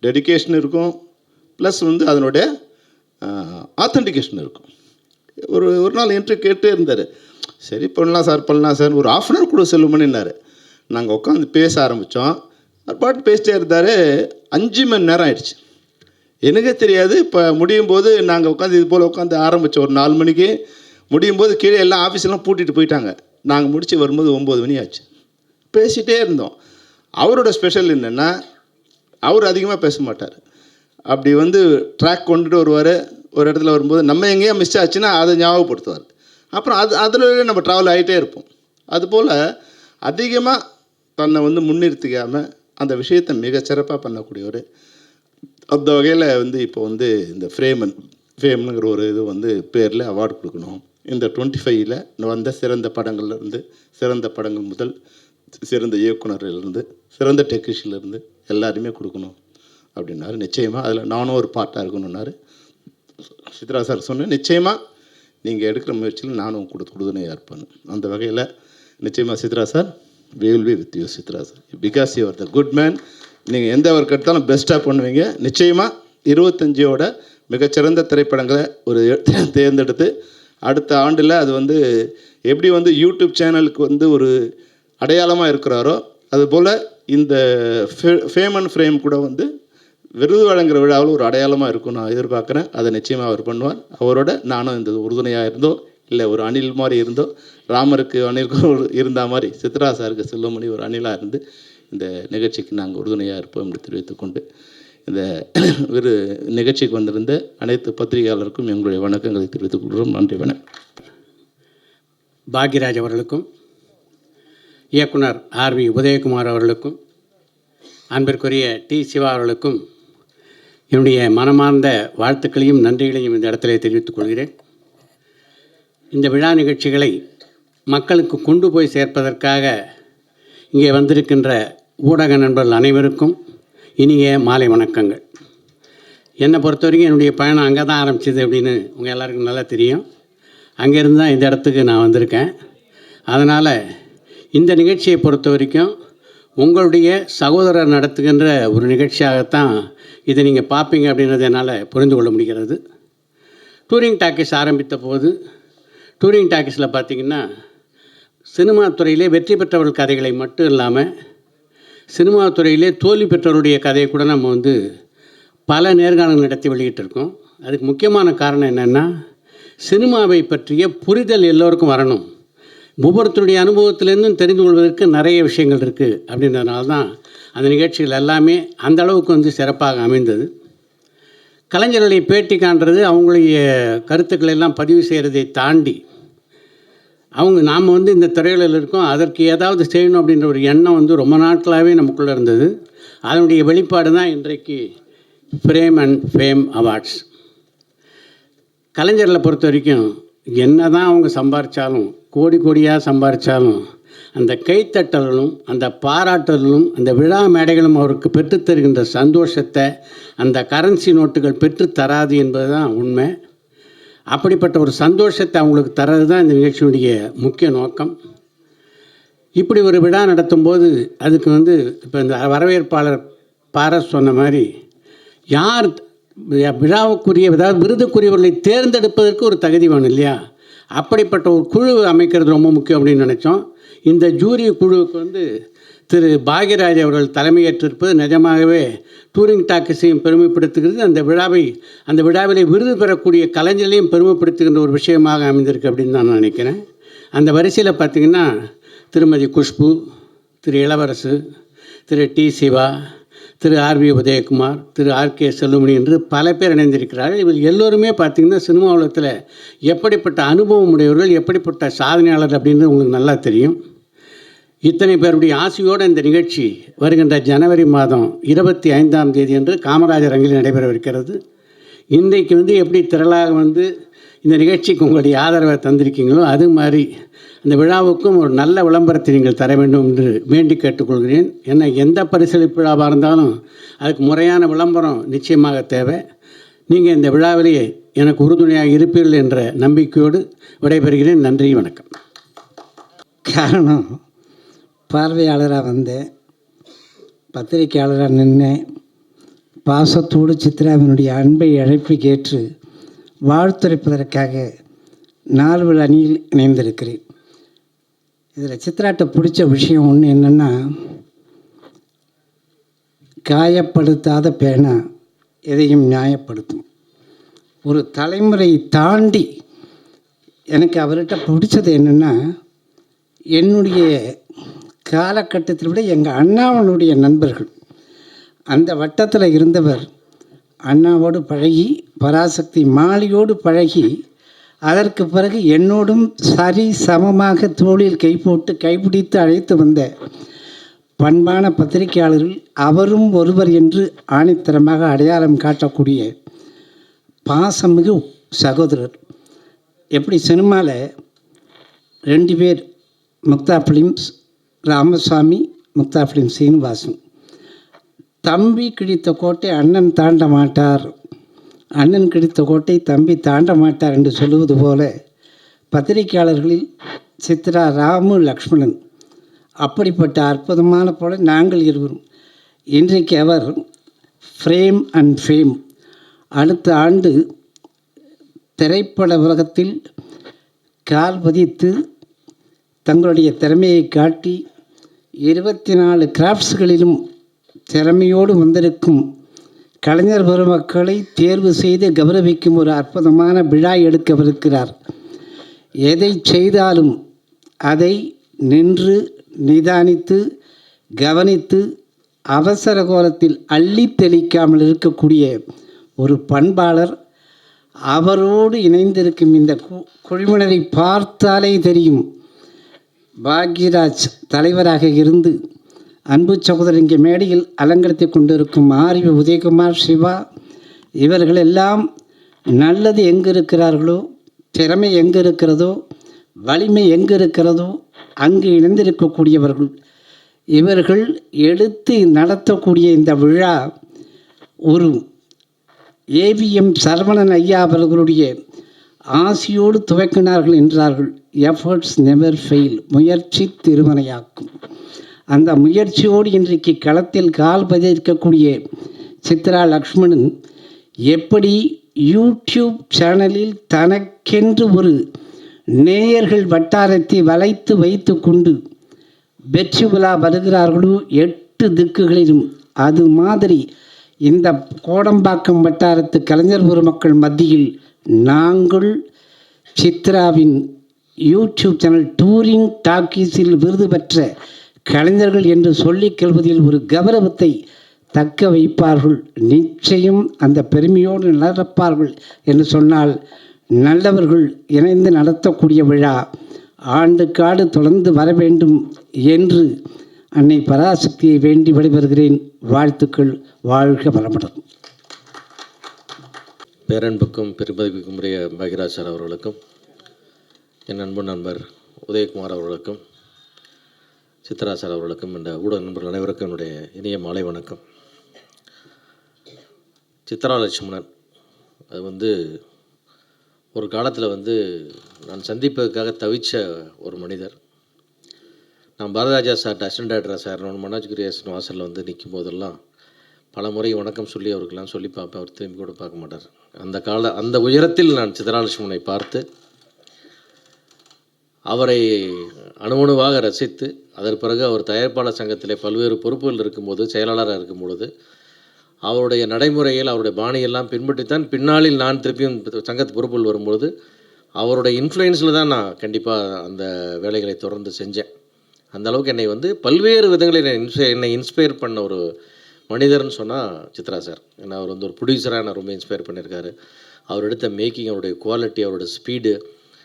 டெடிகேஷன் இருக்கும், ப்ளஸ் வந்து அதனுடைய ஆத்தென்டிகேஷன் இருக்கும். ஒரு நாள் இன்டர்வியூ கேட்டே இருந்தார். சரி பண்ணலாம் சார், ஒரு 1/2 hour கூட செல்லுமணின்னாரு. நாங்கள் உட்காந்து பேச ஆரம்பித்தோம். பாட்டு பேசிட்டே இருந்தார். 5 மணி நேரம் ஆயிடுச்சு. எனக்கே தெரியாது. இப்போ முடியும் போது நாங்கள் உட்காந்து இது போல் உட்காந்து ஆரம்பித்தோம் ஒரு 4 மணிக்கு. முடியும் போது கீழே எல்லாம் ஆஃபீஸெல்லாம் பூட்டிட்டு போயிட்டாங்க. நாங்கள் முடித்து வரும்போது 9 மணி ஆச்சு. பேசிகிட்டே இருந்தோம். அவரோட ஸ்பெஷல் என்னென்னா, அவர் அதிகமாக பேச மாட்டார். அப்படி வந்து ட்ராக் கொண்டுட்டு வருவார். ஒரு இடத்துல வரும்போது நம்ம எங்கேயா மிஸ் ஆச்சுன்னா அதை ஞாபகப்படுத்துவார். அப்புறம் அதில் நம்ம ட்ராவல் ஆகிட்டே இருப்போம். அதுபோல் அதிகமாக தன்னை வந்து முன்னிறுத்திக்காமல் அந்த விஷயத்தை மிகச்சிறப்பாக பண்ணக்கூடியவர். அந்த வகையில் வந்து இப்போ வந்து இந்த ஃபேம்னுங்கிற ஒரு இது வந்து பேரில் அவார்டு கொடுக்கணும். இந்த 25ல் வந்த சிறந்த படங்கள்லேருந்து, சிறந்த படங்கள் முதல் சிறந்த இயக்குனர்லேருந்து, சிறந்த டெக்னீஷியன்லேருந்து எல்லாருமே கொடுக்கணும் அப்படின்னாரு. நிச்சயமாக அதில் நானும் ஒரு பார்ட்டாக இருக்கணுன்னாரு. சித்ரா சார் சொன்னேன், நிச்சயமாக நீங்கள் எடுக்கிற முயற்சியில் நானும் கொடுத்துனையாக இருப்பேன். அந்த வகையில் நிச்சயமாக Chitra sir, we will be with you Chitra sir, because you are the good man. நீங்கள் எந்த ஒர்க் எடுத்தாலும் பெஸ்ட்டாக பண்ணுவீங்க. நிச்சயமாக 25ஓட மிகச்சிறந்த திரைப்படங்களை ஒரு தேர்ந்தெடுத்து அடுத்த ஆண்டில் அது வந்து எப்படி வந்து யூடியூப் சேனலுக்கு வந்து ஒரு அடையாளமாக இருக்கிறாரோ அதுபோல் இந்த ஃபேம் அண்ட் ஃப்ரேம் கூட வந்து விருது வழங்குகிற விழாவில் ஒரு அடையாளமாக இருக்கும் நான் எதிர்பார்க்குறேன். அதை நிச்சயமாக அவர் பண்ணுவார். அவரோட நானும் இந்த உறுதுணையாக இருந்தோ இல்லை ஒரு அணில் மாதிரி இருந்தோ, ராமருக்கு அணிலுக்கு இருந்த மாதிரி சித்ரா சாருக்கு செல்வமணி ஒரு அணிலாக இருந்து இந்த நிகழ்ச்சிக்கு நாங்கள் உறுதுணையாக இருப்போம் என்று தெரிவித்துக்கொண்டு, இந்த நிகழ்ச்சிக்கு வந்திருந்த அனைத்து பத்திரிகையாளருக்கும் எங்களுடைய வணக்கங்களை தெரிவித்துக் கொள்கிறோம். நன்றி, வணக்கம். பாக்யராஜ் அவர்களுக்கும் இயக்குனர் ஆர்வி உதயகுமார் அவர்களுக்கும் அன்பிற்குரிய டி சிவா அவர்களுக்கும் என்னுடைய மனமார்ந்த வாழ்த்துக்களையும் நன்றிகளையும் இந்த இடத்திலே தெரிவித்துக் கொள்கிறேன். இந்த விழா நிகழ்ச்சிகளை மக்களுக்கு கொண்டு போய் சேர்ப்பதற்காக இங்கே வந்திருக்கின்ற ஊடக நண்பர்கள் அனைவருக்கும் இனிய மாலை வணக்கங்கள். என்னை பொறுத்த வரைக்கும் என்னுடைய பயணம் அங்கே தான் ஆரம்பிச்சிது அப்படின்னு உங்கள் எல்லாருக்கும் நல்லா தெரியும். அங்கேருந்து தான் இந்த இடத்துக்கு நான் வந்திருக்கேன். அதனால் இந்த நிகழ்ச்சியை பொறுத்த வரைக்கும் உங்களுடைய சகோதரர் நடத்துகின்ற ஒரு நிகழ்ச்சியாகத்தான் இதை நீங்கள் பார்ப்பீங்க அப்படின்றத என்னால் புரிந்து கொள்ள முடிகிறது. டூரிங் டாக்கீஸ் ஆரம்பித்த போது டூரிங் டாக்கீஸில் பார்த்திங்கன்னா சினிமா துறையிலே வெற்றி பெற்றவர்கள் கதைகளை மட்டும் இல்லாமல் சினிமா துறையிலே தோல்வி பெற்றவருடைய கதையை கூட நம்ம பல நேர்காணல் நடத்தி வெளியிட்டிருக்கோம். அதுக்கு முக்கியமான காரணம் என்னென்னா, சினிமாவை பற்றிய புரிதல் எல்லோருக்கும் வரணும். ஒவ்வொருத்தருடைய அனுபவத்திலேருந்தும் தெரிந்து கொள்வதற்கு நிறைய விஷயங்கள் இருக்குது. அப்படின்றதுனால தான் அந்த நிகழ்ச்சிகள் எல்லாமே அந்த அளவுக்கு சிறப்பாக அமைந்தது. கலைஞர்களை பேட்டி காண்றது, அவங்களுடைய கருத்துக்களை எல்லாம் பதிவு செய்கிறதை தாண்டி நாம் இந்த திரையுலகில் இருக்கோம், அதற்கு ஏதாவது செய்யணும் அப்படின்ற ஒரு எண்ணம் ரொம்ப நாட்களாகவே நமக்குள்ளே இருந்தது. அதனுடைய வெளிப்பாடு தான் இன்றைக்கு ஃப்ரேம் அண்ட் ஃபேம் அவார்ட்ஸ். கலைஞர்களை பொறுத்த வரைக்கும் என்ன தான் அவங்க சம்பாரித்தாலும், கோடி கோடியாக சம்பாரித்தாலும், அந்த கைத்தட்டலும் அந்த பாராட்டலும் அந்த விழா மேடைகளும் அவருக்கு பெற்றுத்தருகின்ற சந்தோஷத்தை அந்த கரன்சி நோட்டுகள் பெற்றுத்தராது என்பது தான் உண்மை. அப்படிப்பட்ட ஒரு சந்தோஷத்தை அவங்களுக்கு தர்றது தான் இந்த நிகழ்ச்சியுடைய முக்கிய நோக்கம். இப்படி ஒரு விழா நடத்தும்போது அதுக்கு இப்போ இந்த வரவேற்பாளர் பாரஸ் சொன்ன மாதிரி, யார் விழாவுக்குரிய விருதுக்குரியவர்களை தேர்ந்தெடுப்பதற்கு ஒரு தகுதி வேணும் இல்லையா? அப்படிப்பட்ட ஒரு குழு அமைக்கிறது ரொம்ப முக்கியம் அப்படின்னு நினச்சோம். இந்த ஜூரி குழுவுக்கு திரு பாக்யராஜ் அவர்கள் தலைமையேற்றிருப்பது நிஜமாகவே டூரிங் டாக்கீஸையும் பெருமைப்படுத்துகிறது. அந்த விழாவிலே விருது பெறக்கூடிய கலைஞர்களையும் பெருமைப்படுத்துகின்ற ஒரு விஷயமாக அமைந்திருக்கு அப்படின்னு தான் நான் நினைக்கிறேன். அந்த வரிசையில் பார்த்திங்கன்னா திருமதி குஷ்பு, திரு இளவரசு, திரு டி சிவா, திரு ஆர்வி உதயகுமார், திரு ஆர்கே செல்லுமணி என்று பல பேர் இணைந்திருக்கிறார்கள். இவர் எல்லோருமே பார்த்திங்கன்னா சினிமா உலகத்தில் எப்படிப்பட்ட அனுபவம் உடையவர்கள், எப்படிப்பட்ட சாதனையாளர் அப்படின்றது உங்களுக்கு நல்லா தெரியும். இத்தனை பேருடைய ஆசையோடு இந்த நிகழ்ச்சி வருகின்ற ஜனவரி மாதம் 25ஆம் தேதி அன்று காமராஜர் அரங்கில் நடைபெறவிருக்கிறது. இன்றைக்கு எப்படி திரளாக இந்த நிகழ்ச்சிக்கு உங்களுடைய ஆதரவை தந்திருக்கீங்களோ அது மாதிரி அந்த விழாவுக்கும் ஒரு நல்ல விளம்பரத்தை நீங்கள் தர வேண்டும் என்று வேண்டி கேட்டுக்கொள்கிறேன். ஏன்னா எந்த பரிசளிப்பு விழாவாக இருந்தாலும் அதுக்கு முறையான விளம்பரம் நிச்சயமாக தேவை. நீங்கள் இந்த விழாவிலேயே எனக்கு உறுதுணையாக இருப்பீர்கள் என்ற நம்பிக்கையோடு விடைபெறுகிறேன். நன்றி, வணக்கம். காரணம், பார்வையாளராக வந்தேன், பத்திரிகையாளராக நின்றேன். பாசத்தோடு சித்ராவினுடைய அன்பை அழைப்பை ஏற்று வாழ்த்துரைப்பதற்காக நால்வல் அணியில் இணைந்திருக்கிறேன். இதில் சித்ராட்ட பிடிச்ச விஷயம் ஒன்று என்னென்னா, காயப்படுத்தாத பேனா எதையும் நியாயப்படுத்தும். ஒரு தலைமுறை தாண்டி எனக்கு அவர்கிட்ட பிடிச்சது என்னென்னா, என்னுடைய காலகட்டத்தில் விட எங்கள் அண்ணாவனுடைய நண்பர்கள் அந்த வட்டத்தில் இருந்தவர் அண்ணாவோடு பழகி, பராசக்தி மாலியோடு பழகி, அதற்கு பிறகு என்னோடும் சரி சமமாக தோளில் கை போட்டு கைப்பிடித்து அழைத்து வந்த பண்பான பத்திரிகையாளர்கள் அவரும் ஒருவர் என்று ஆணித்தரமாக அடையாளம் காட்டக்கூடிய பாசமிகு சகோதரர். எப்படி சினிமாவில் 2 பேர், முக்தா ஃபிலிம்ஸ் ராமசாமி, முக்தா ஃபிலிம்ஸ் சீனிவாசன். தம்பி கிழித்த கோட்டை அண்ணன் தாண்ட மாட்டார், அண்ணன் கிழித்த கோட்டை தம்பி தாண்ட மாட்டார் என்று சொல்லுவது போல பத்திரிகையாளர்களில் சித்ரா, ராமு, லக்ஷ்மணன் அப்படிப்பட்ட அற்புதமான போல நாங்கள் இருவரும். இன்றைக்கு அவர் ஃப்ரேம் அண்ட் ஃபேம் அடுத்த ஆண்டு திரைப்பட உலகத்தில் கால் பதித்து தங்களுடைய திறமையை காட்டி 24 கிராஃப்ட்ஸ்களிலும் திறமையோடு வந்திருக்கும் கலைஞர் பெருமக்களை தேர்வு செய்து கௌரவிக்கும் ஒரு அற்புதமான விழா எடுக்கவிருக்கிறார். எதை செய்தாலும் அதை நின்று நிதானித்து கவனித்து அவசர கோலத்தில் அள்ளி தெளிக்காமல் இருக்கக்கூடிய ஒரு பண்பாளர். அவரோடு இணைந்திருக்கும் இந்த குழுவினரை பார்த்தாலே தெரியும். பாக்யராஜ் தலைவராக இருந்து அன்பு சகோதரர் இங்கே மேடையில் அலங்கரித்து கொண்டிருக்கும் ஆர்வி உதயகுமார், சிவா, இவர்கள் எல்லாம் நல்லது எங்கே இருக்கிறார்களோ, திறமை எங்கே இருக்கிறதோ, வலிமை எங்கு இருக்கிறதோ அங்கு இணைந்திருக்கக்கூடியவர்கள். இவர்கள் எடுத்து நடத்தக்கூடிய இந்த விழா ஒரு ஏவிஎம் சரவணன் ஐயா அவர்களுடைய ஆசியோடு துவக்கினார்கள் என்றார்கள். எஃபர்ட்ஸ் நெவர் ஃபெயில், முயற்சி திருமணையாக்கும். அந்த முயற்சியோடு இன்றைக்கு களத்தில் கால் பதிக்கக்கூடிய சித்ரா லக்ஷ்மணன் எப்படி யூடியூப் சேனலில் தனக்கென்று ஒரு நேயர்கள் வட்டாரத்தை வளைத்து வைத்து கொண்டு வெற்றி விழா வருகிறார்களோ 8 திக்குகளிலும், அது மாதிரி இந்த கோடம்பாக்கம் வட்டாரத்து கலைஞர் பெருமக்கள் மத்தியில் நாங்கள் சித்ராவின் யூடியூப் சேனல் டூரிங் டாக்கீஸில் விருது பெற்ற கலைஞர்கள் என்று சொல்லிக் கொள்வதில் ஒரு கௌரவத்தை தக்க வைப்பார்கள். நிச்சயம் அந்த பெருமையோடு நடப்பார்கள் என்று சொன்னால், நல்லவர்கள் இணைந்து நடத்தக்கூடிய விழா ஆண்டுக்காடு தொடர்ந்து வர வேண்டும் என்று அன்னை பராசக்தியை வேண்டி விடைபெறுகிறேன். வாழ்த்துக்கள். வாழ்க வளமுடன். பேரன்புக்கும் பெருமதிப்புக்கும் உரிய பாக்யராஜ் சார் அவர்களுக்கும், என் அன்பு நண்பர் உதயகுமார் அவர்களுக்கும், சித்ரா சார் அவர்களுக்கும், இந்த ஊடக நண்பர்கள் அனைவருக்கும் என்னுடைய இனிய மாலை வணக்கம். சித்ரா லட்சுமணன் அது ஒரு காலத்தில் நான் சந்திப்பதற்காக தவிச்ச ஒரு மனிதர். நான் Bharathiraja sir assistant director sir Manoj creation வாசலில் நிற்கும் போதெல்லாம் பல முறை வணக்கம் சொல்லி அவருக்கெல்லாம் சொல்லி பார்ப்பேன். அவர் திரும்பி கூட பார்க்க மாட்டார். அந்த உயரத்தில் நான் சித்ரா லட்சுமணனை பார்த்து அவரை அணுவணுவாக ரசித்து, அதற்கு பிறகு அவர் தயாரிப்பாளர் சங்கத்திலே பல்வேறு பொறுப்புகள் இருக்கும்போது, செயலாளராக இருக்கும்பொழுது, அவருடைய நடைமுறையில் அவருடைய பாணியெல்லாம் பின்பற்றித்தான் பின்னாளில் நான் திருப்பியும் சங்கத்து பொறுப்புகள் வரும்போது அவருடைய இன்ஃப்ளூயன்ஸில் தான் நான் கண்டிப்பாக அந்த வேலைகளை தொடர்ந்து செஞ்சேன். அந்த அளவுக்கு என்னை பல்வேறு விதங்களில் என்னை இன்ஸ்பயர் பண்ண ஒரு மனிதர்னு சொன்னால் சித்ரா சார். ஏன்னா அவர் ஒரு ப்ரொடியூசராக நான் ரொம்ப இன்ஸ்பயர் பண்ணியிருக்காரு. அவர் எடுத்த மேக்கிங், அவருடைய குவாலிட்டி, அவரோட ஸ்பீடு,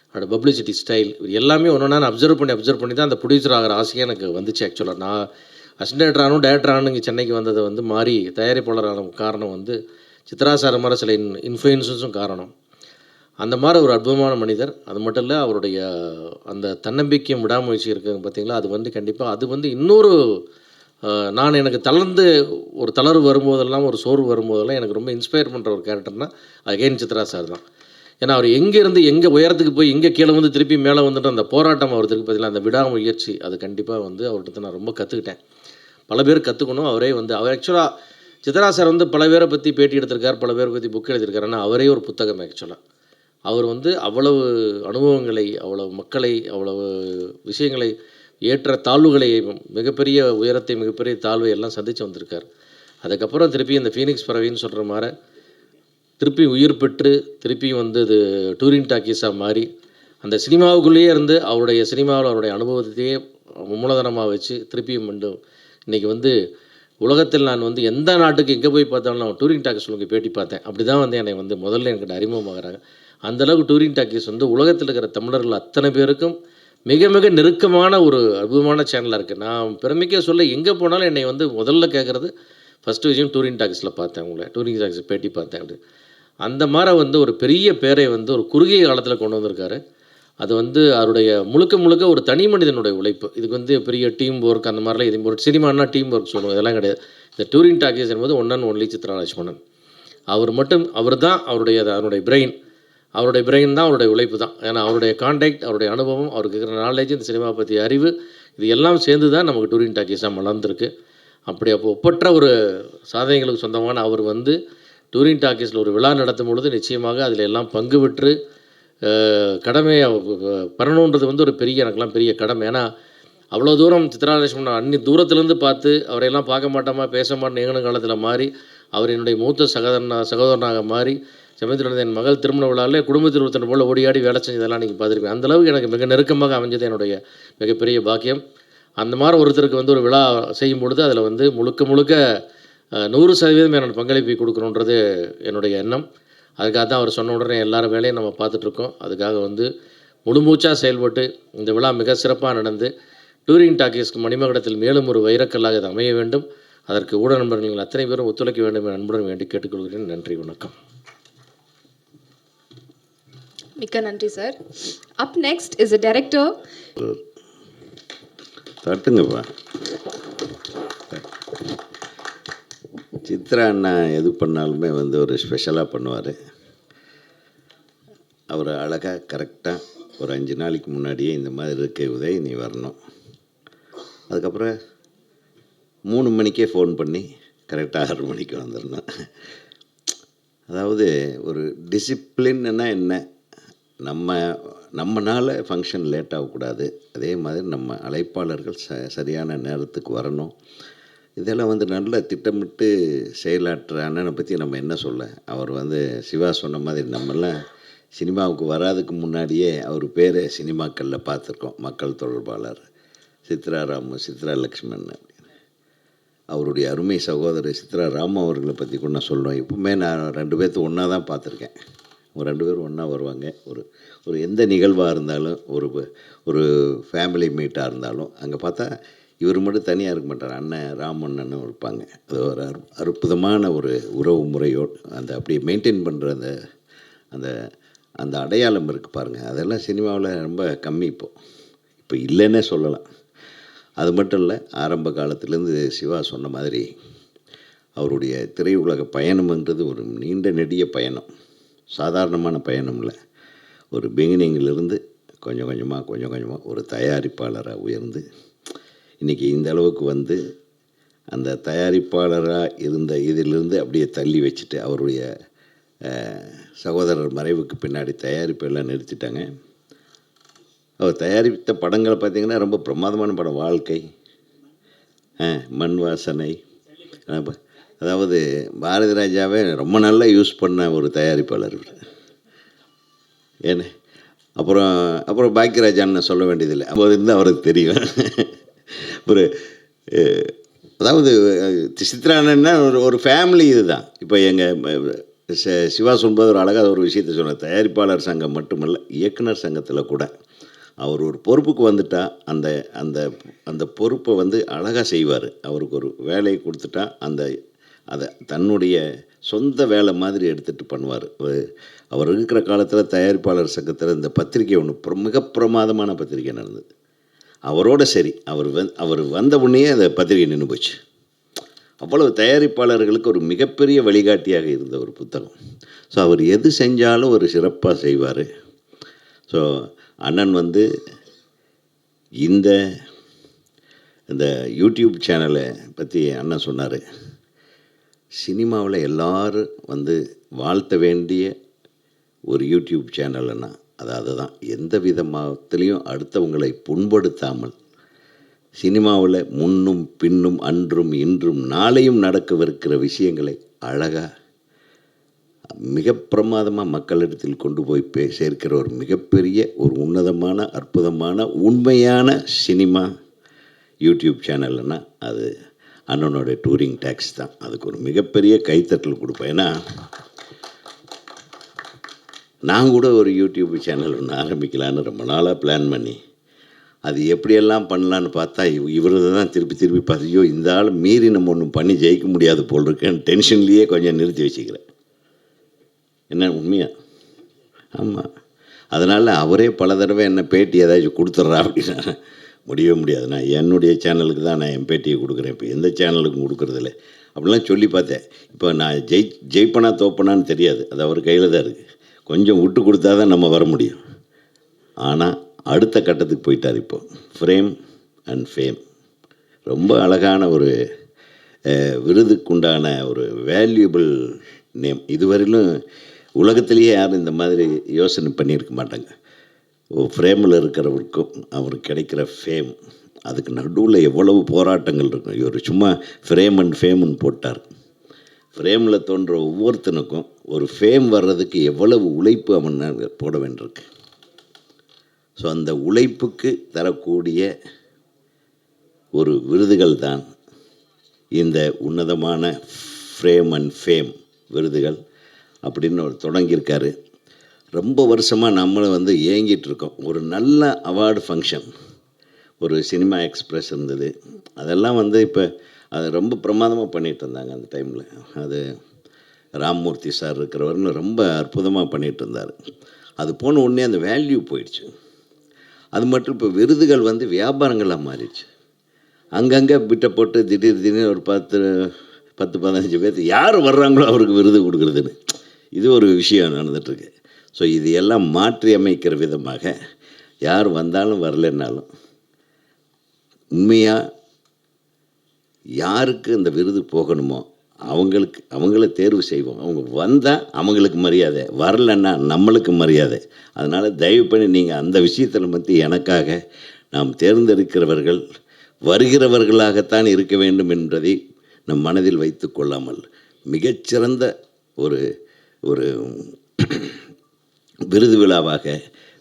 அவரோட பப்ளிசிட்டி ஸ்டைல், எல்லாமே ஒன்று நான் அப்சர்வ் பண்ணி தான் அந்த ப்ரொடியூசர் ஆகிற ஆசையாக எனக்கு வந்துச்சு. ஆக்சுவலாக நான் அசிஸ்டன்ட் டேரக்டரானும் இங்கே சென்னைக்கு வந்ததை மாறி தயாரிப்பாளரான காரணம் சித்ரா சார் மாதிரி சில இன்ஃப்ளூயன்ஸஸும் காரணம். அந்த மாதிரி ஒரு அற்புதமான மனிதர். அது மட்டும் இல்லை, அவருடைய அந்த தன்னம்பிக்கையும் விடாமுயற்சி இருக்குது பார்த்திங்களா, அது கண்டிப்பாக அது இன்னொரு நான் எனக்கு ஒரு தளர்வு வரும்போதெல்லாம், ஒரு சோர்வு வரும்போதெல்லாம் எனக்கு ரொம்ப இன்ஸ்பயர் பண்ணுற ஒரு கேரக்டர்னால் அகைன் சித்ரா சார் தான். ஏன்னா அவர் எங்கேருந்து எங்கே உயரத்துக்கு போய் எங்கே கீழே திருப்பி மேலே அந்த போராட்டம் அவருக்கு பார்த்தீங்களா, அந்த விடாமுயற்சி, அது கண்டிப்பாக அவர்கிட்ட நான் ரொம்ப கற்றுக்கிட்டேன். பல பேர் கற்றுக்கணும். அவர் ஆக்சுவலாக சித்ரா சார் பல பேரை பற்றி பேட்டி எடுத்திருக்கார், பல பேரை பற்றி புக் எழுதியிருக்காரு. ஆனால் அவரே ஒரு புத்தகம். ஆக்சுவலாக அவர் அவ்வளவு அனுபவங்களை, அவ்வளவு மக்களை, அவ்வளவு விஷயங்களை, ஏற்ற தாழ்வுகளை, மிகப்பெரிய உயரத்தை, மிகப்பெரிய தாழ்வை எல்லாம் சந்தித்து வந்திருக்கார். அதுக்கப்புறம் திருப்பி இந்த ஃபீனிக்ஸ் பறவைன்னு சொல்கிற மாதிரி திருப்பி உயிர் பெற்று திருப்பியும் இது டூரிங் டாக்கீஸாக மாறி அந்த சினிமாவுக்குள்ளேயே இருந்து அவருடைய சினிமாவில் அவருடைய அனுபவத்தையே மூலதனமாக வச்சு திருப்பியும் இன்றைக்கி உலகத்தில் நான் எந்த நாட்டுக்கு எங்கே போய் பார்த்தாலும் நான் டூரிங் டாக்கீஸ் உங்களுக்கு பேட்டி பார்த்தேன். அப்படி தான் என்னை முதல்ல என்கிட்ட அறிமுகமாகறாங்க. அந்தளவுக்கு டூரிங் டாக்கீஸ் உலகத்தில் இருக்கிற தமிழர்கள் அத்தனை பேருக்கும் மிக மிக நெருக்கமான ஒரு அற்புதமான சேனலாக இருக்குது. நான் பெருமைக்க சொல்ல எங்கே போனாலும் என்னை முதல்ல கேட்குறது ஃபஸ்ட்டு விஷயம் டூரிங் டாக்கீஸில் பார்த்தேன், உங்களை டூரிங் டாக்கீஸ் பேட்டி பார்த்தேன் அப்படி. அந்த மாதிரி ஒரு பெரிய பேரை ஒரு குறுகிய காலத்தில் கொண்டு வந்திருக்காரு. அது அவருடைய முழுக்க ஒரு தனி மனிதனுடைய உழைப்பு. இதுக்கு பெரிய டீம் ஒர்க் அந்த மாதிரிலாம் எதுவும் ஒரு சினிமானா டீம் ஒர்க் சொல்லுவோம், இதெல்லாம் கிடையாது. இந்த டூரிங் டாக்கீஸ் என்பது one and only Chitra Lakshmanan. அவர் தான் அவருடைய பிரெயின் தான் அவருடைய உழைப்பு தான். ஏன்னா அவருடைய கான்டாக்ட், அவருடைய அனுபவம், அவருக்கு இருக்கிற நாலேஜ், இந்த சினிமா பற்றிய அறிவு, இது எல்லாம் சேர்ந்து தான் நமக்கு டூரிங் டாக்கீஸாக மலர்ந்துருக்கு. அப்படி ஒப்பற்ற ஒரு சாதனைகளுக்கு சொந்தமான அவர் டூரிங் டாக்கீஸில் ஒரு விழா நடத்தும் பொழுது நிச்சயமாக அதில் எல்லாம் பங்கு பெற்று கடமையை பண்ணணுன்றது ஒரு எனக்கெல்லாம் பெரிய கடமை. ஏன்னா அவ்வளோ தூரம் சித்ரா லட்சுமணன் தூரத்துலேருந்து பார்த்து அவரையெல்லாம் பார்க்க மாட்டோமா, பேச மாட்டோம் ஏகன காலத்தில் மாறி அவர் என்னுடைய மூத்த சகோதரனாக மாறி சமயத்தில் நடந்த என் மகள் திருமண விழாவிலே குடும்பத்தில் ஒருத்தர் போல் ஓடியாடி வேலை செஞ்சதெல்லாம் நீங்கள் பார்த்துருப்பேன். அந்தளவுக்கு எனக்கு மிக நெருக்கமாக அமைஞ்சது என்னுடைய மிகப்பெரிய பாக்கியம். அந்த மாதிரி ஒருத்தருக்கு ஒரு விழா செய்யும் பொழுது அதில் முழுக்க 100% என்னோடய பங்களிப்பை கொடுக்கணுன்றது என்னுடைய எண்ணம். அதுக்காக தான் அவர் சொன்ன உடனே எல்லாரும் வேலையும் நம்ம பார்த்துட்ருக்கோம். அதுக்காக முழுமூச்சாக செயல்பட்டு இந்த விழா மிக சிறப்பாக நடந்து டூரிங் டாக்கீஸ்க்கு மணிமகுடத்தில் மேலும் ஒரு வைரக்கல்லாக இது அமைய வேண்டும். அதற்கு ஊடக நண்பர்கள் அத்தனை பேரும் ஒத்துழைக்க வேண்டும் என அன்புடன் வேண்டி கேட்டுக்கொள்கிறேன். நன்றி, வணக்கம். மிக்க நன்றி சார். Up next is a director. தட்டுங்கப்பா. சித்ரா அண்ணா எது பண்ணாலுமே வந்து ஒரு ஸ்பெஷலாக பண்ணுவார். அவர் அழகாக கரெக்டாக ஒரு 5 நாளைக்கு முன்னாடியே இந்த மாதிரி இருக்க உதய் நீ வரணும். அதுக்கப்புறம் 3 மணிக்கே ஃபோன் பண்ணி கரெக்டாக 6 மணிக்கு வந்துடணும். அதாவது ஒரு டிசிப்ளின்னா என்ன, நம்மனால ஃபங்க்ஷன் லேட் ஆகக்கூடாது, அதே மாதிரி நம்ம அழைப்பாளர்கள் சரியான நேரத்துக்கு வரணும். இதெல்லாம் வந்து நல்ல திட்டமிட்டு செயலாற்ற அண்ணனை பற்றி நம்ம என்ன சொல்ல. அவர் வந்து சிவா சொன்ன மாதிரி நம்மெல்லாம் சினிமாவுக்கு வராதுக்கு முன்னாடியே அவர் பேரை சினிமாக்களில் பார்த்துருக்கோம். மக்கள் தொடர்பாளர் சித்ரா ராமு, சித்ரா லக்ஷ்மன் அப்படின்னு. அவருடைய அருமை சகோதரர் சித்ரா ராமு அவர்களை பற்றி கூட நான் சொல்லுவேன். எப்பவுமே நான் 2 பேர்த்து ஒன்றா தான் பார்த்துருக்கேன். ஒரு 2 பேரும் ஒன்றா வருவாங்க. ஒரு எந்த நிகழ்வாக இருந்தாலும், ஒரு ஃபேமிலி மீட்டாக இருந்தாலும் அங்கே பார்த்தா இவர் மட்டும் தனியாக இருக்க மாட்டார். அண்ணன் ராமண்ணனும் இருப்பாங்க. அது ஒரு அற்புதமான ஒரு உறவு முறையோடு அந்த அப்படியே மெயின்டைன் பண்ணுற அந்த அந்த அடையாளம் இருக்குது பாருங்கள். அதெல்லாம் சினிமாவில் ரொம்ப கம்மி இப்போ இல்லைன்னே சொல்லலாம். அது மட்டும் இல்லை, ஆரம்ப காலத்துலேருந்து சிவா சொன்ன மாதிரி அவருடைய திரையுலக பயணம்ன்றது ஒரு நீண்ட நெடிய பயணம், சாதாரணமான பயணம் இல்லை. ஒரு பிகினிங்கிலிருந்து கொஞ்சம் கொஞ்சமாக ஒரு தயாரிப்பாளராக உயர்ந்து இன்றைக்கி இந்த அளவுக்கு வந்து அந்த தயாரிப்பாளராக இருந்த இதிலிருந்து அப்படியே தள்ளி வச்சுட்டு அவருடைய சகோதரர் மறைவுக்கு பின்னாடி தயாரிப்பெல்லாம் நிறுத்திட்டாங்க. அவர் தயாரித்த படங்களை பார்த்திங்கன்னா ரொம்ப பிரமாதமான படம். வாழ்க்கை, மண் வாசனை, அதாவது பாரதி ராஜாவே ரொம்ப நல்லா யூஸ் பண்ண ஒரு தயாரிப்பாளர் ஏன்னு. அப்புறம் பாக்கியராஜான்னு சொல்ல வேண்டியதில்லை, அப்போ இருந்து அவருக்கு தெரியும். அதாவது சித்ரான்னா ஒரு ஃபேமிலி இதுதான். இப்போ எங்கள் சிவா சொல்வது ஒரு அழகாக ஒரு விஷயத்தை சொன்னார். தயாரிப்பாளர் சங்கம் மட்டுமல்ல, இயக்குனர் சங்கத்தில் கூட அவர் ஒரு பொறுப்புக்கு வந்துட்டால் அந்த அந்த அந்த பொறுப்பை வந்து அழகாக செய்வார். அவருக்கு ஒரு வேலையை கொடுத்துட்டா அதை தன்னுடைய சொந்த வேலை மாதிரி எடுத்துகிட்டு பண்ணுவார். அவர் இருக்கிற காலத்தில் தயாரிப்பாளர் சங்கத்தில் இந்த பத்திரிக்கை ஒன்று மிக பிரமாதமான பத்திரிக்கை நடந்தது. அவரோட சரி, அவர் வந்த உடனே அந்த பத்திரிகை நின்று போச்சு. அவ்வளவு தயாரிப்பாளர்களுக்கு ஒரு மிகப்பெரிய வழிகாட்டியாக இருந்த ஒரு புத்தகம். ஸோ அவர் எது செஞ்சாலும் ஒரு சிறப்பாக செய்வார். ஸோ அண்ணன் வந்து இந்த யூடியூப் சேனலை பற்றி அண்ணன் சொன்னார். சினிமாவில் எல்லோரும் வந்து வாழ்த்த வேண்டிய ஒரு யூடியூப் சேனல்னா அதுதான். எந்த விதமாகத்துலேயும் அடுத்தவங்களை புண்படுத்தாமல் சினிமாவில் முன்னும் பின்னும் அன்றும் இன்றும் நாளையும் நடக்கவிருக்கிற விஷயங்களை அழகாக மிக பிரமாதமாக மக்களிடத்தில் கொண்டு போய் சேர்க்கிற ஒரு மிகப்பெரிய ஒரு உன்னதமான அற்புதமான உண்மையான சினிமா யூடியூப் சேனல்னா அது அண்ணனோட டூரிங் டாக்ஸ் தான். அதுக்கு ஒரு மிகப்பெரிய கைத்தட்டல் கொடுப்பேன். ஏன்னா நான் கூட ஒரு யூடியூப் சேனல் ஒன்று ஆரம்பிக்கலான்னு ரொம்ப நாளாக பிளான் பண்ணி அது எப்படியெல்லாம் பண்ணலான்னு பார்த்தா இவர் தான் திருப்பி பார்த்து, ஐயோ இந்த ஆள் மீறி நம்ம ஒன்று பண்ணி ஜெயிக்க முடியாது போல் இருக்கேன்னு டென்ஷன்லேயே கொஞ்சம் நிறுத்தி வச்சுக்கிறேன். என்ன உண்மையா? ஆமாம். அதனால் அவரே பல தடவை என்ன பேட்டி ஏதாச்சும் கொடுத்துட்றா அப்படின்னா முடியவே முடியாது. நான் என்னுடைய சேனலுக்கு தான் நான் என் பேட்டியை கொடுக்குறேன், இப்போ எந்த சேனலுக்கும் கொடுக்குறதில்ல அப்படிலாம் சொல்லி பார்த்தேன். இப்போ நான் ஜெயிப்பனா தோப்பனான்னு தெரியாது, அது அவர் கையில் தான் இருக்குது. கொஞ்சம் விட்டு கொடுத்தா தான் நம்ம வர முடியும். ஆனால் அடுத்த கட்டத்துக்கு போயிட்டார். இப்போ ஃப்ரேம் அண்ட் ஃபேம் ரொம்ப அழகான ஒரு விருதுக்குண்டான ஒரு வேல்யூபிள் நேம். இதுவரையிலும் உலகத்திலேயே யாரும் இந்த மாதிரி யோசனை பண்ணியிருக்க மாட்டாங்க. ஃப்ரேமில் இருக்கிறவருக்கும் அவருக்கு கிடைக்கிற ஃபேம், அதுக்கு நடுவில் எவ்வளவு போராட்டங்கள் இருக்கும். இவர் சும்மா ஃப்ரேம் அண்ட் ஃபேம்னு போட்டார். ஃப்ரேமில் தோன்ற ஒவ்வொருத்தனுக்கும் ஒரு ஃபேம் வர்றதுக்கு எவ்வளவு உழைப்பு அவன் போட வேண்டியிருக்கு. ஸோ அந்த உழைப்புக்கு தரக்கூடிய ஒரு விருதுகள் தான் இந்த உன்னதமான ஃப்ரேம் அண்ட் ஃபேம் விருதுகள் அப்படின்னு ஒரு தொடங்கியிருக்காரு. ரொம்ப வருஷமாக நம்மளும் வந்து ஏங்கிட்டு இருக்கோம். ஒரு நல்ல அவார்டு ஃபங்க்ஷன், ஒரு சினிமா எக்ஸ்பிரஸ் இருந்தது. அதெல்லாம் வந்து இப்போ அது ரொம்ப பிரமாதமாக பண்ணிகிட்டு இருந்தாங்க அந்த டைமில். அது ராம்மூர்த்தி சார் இருக்கிறவர்னு ரொம்ப அற்புதமாக பண்ணிகிட்டு இருந்தார். அது போன உடனே அந்த வேல்யூ போயிடுச்சு. அது மட்டும் இப்போ விருதுகள் வந்து வியாபாரங்களாக மாறிடுச்சு. அங்கங்கே பிட்டை போட்டு திடீர்னு ஒரு 10-15 பேர்த்து யார் வர்றாங்களோ அவருக்கு விருது கொடுக்குறதுன்னு இது ஒரு விஷயம் நடந்துகிட்ருக்கு. ஸோ இது எல்லாம் மாற்றி அமைக்கிற விதமாக யார் வந்தாலும் வரலைன்னாலும் உண்மையாக யாருக்கு அந்த விருது போகணுமோ அவங்கள தேர்வு செய்வோம். அவங்க வந்தால் அவங்களுக்கு மரியாதை, வரலைன்னா நம்மளுக்கு மரியாதை. அதனால் தயவு பண்ணி நீங்கள் அந்த விஷயத்தில் பற்றி எனக்காக நாம் தேர்ந்தெடுக்கிறவர்கள் வருகிறவர்களாகத்தான் இருக்க வேண்டும் என்பதை நம் மனதில் வைத்து கொள்ளாமல் மிகச்சிறந்த ஒரு ஒரு விருது விழாவாக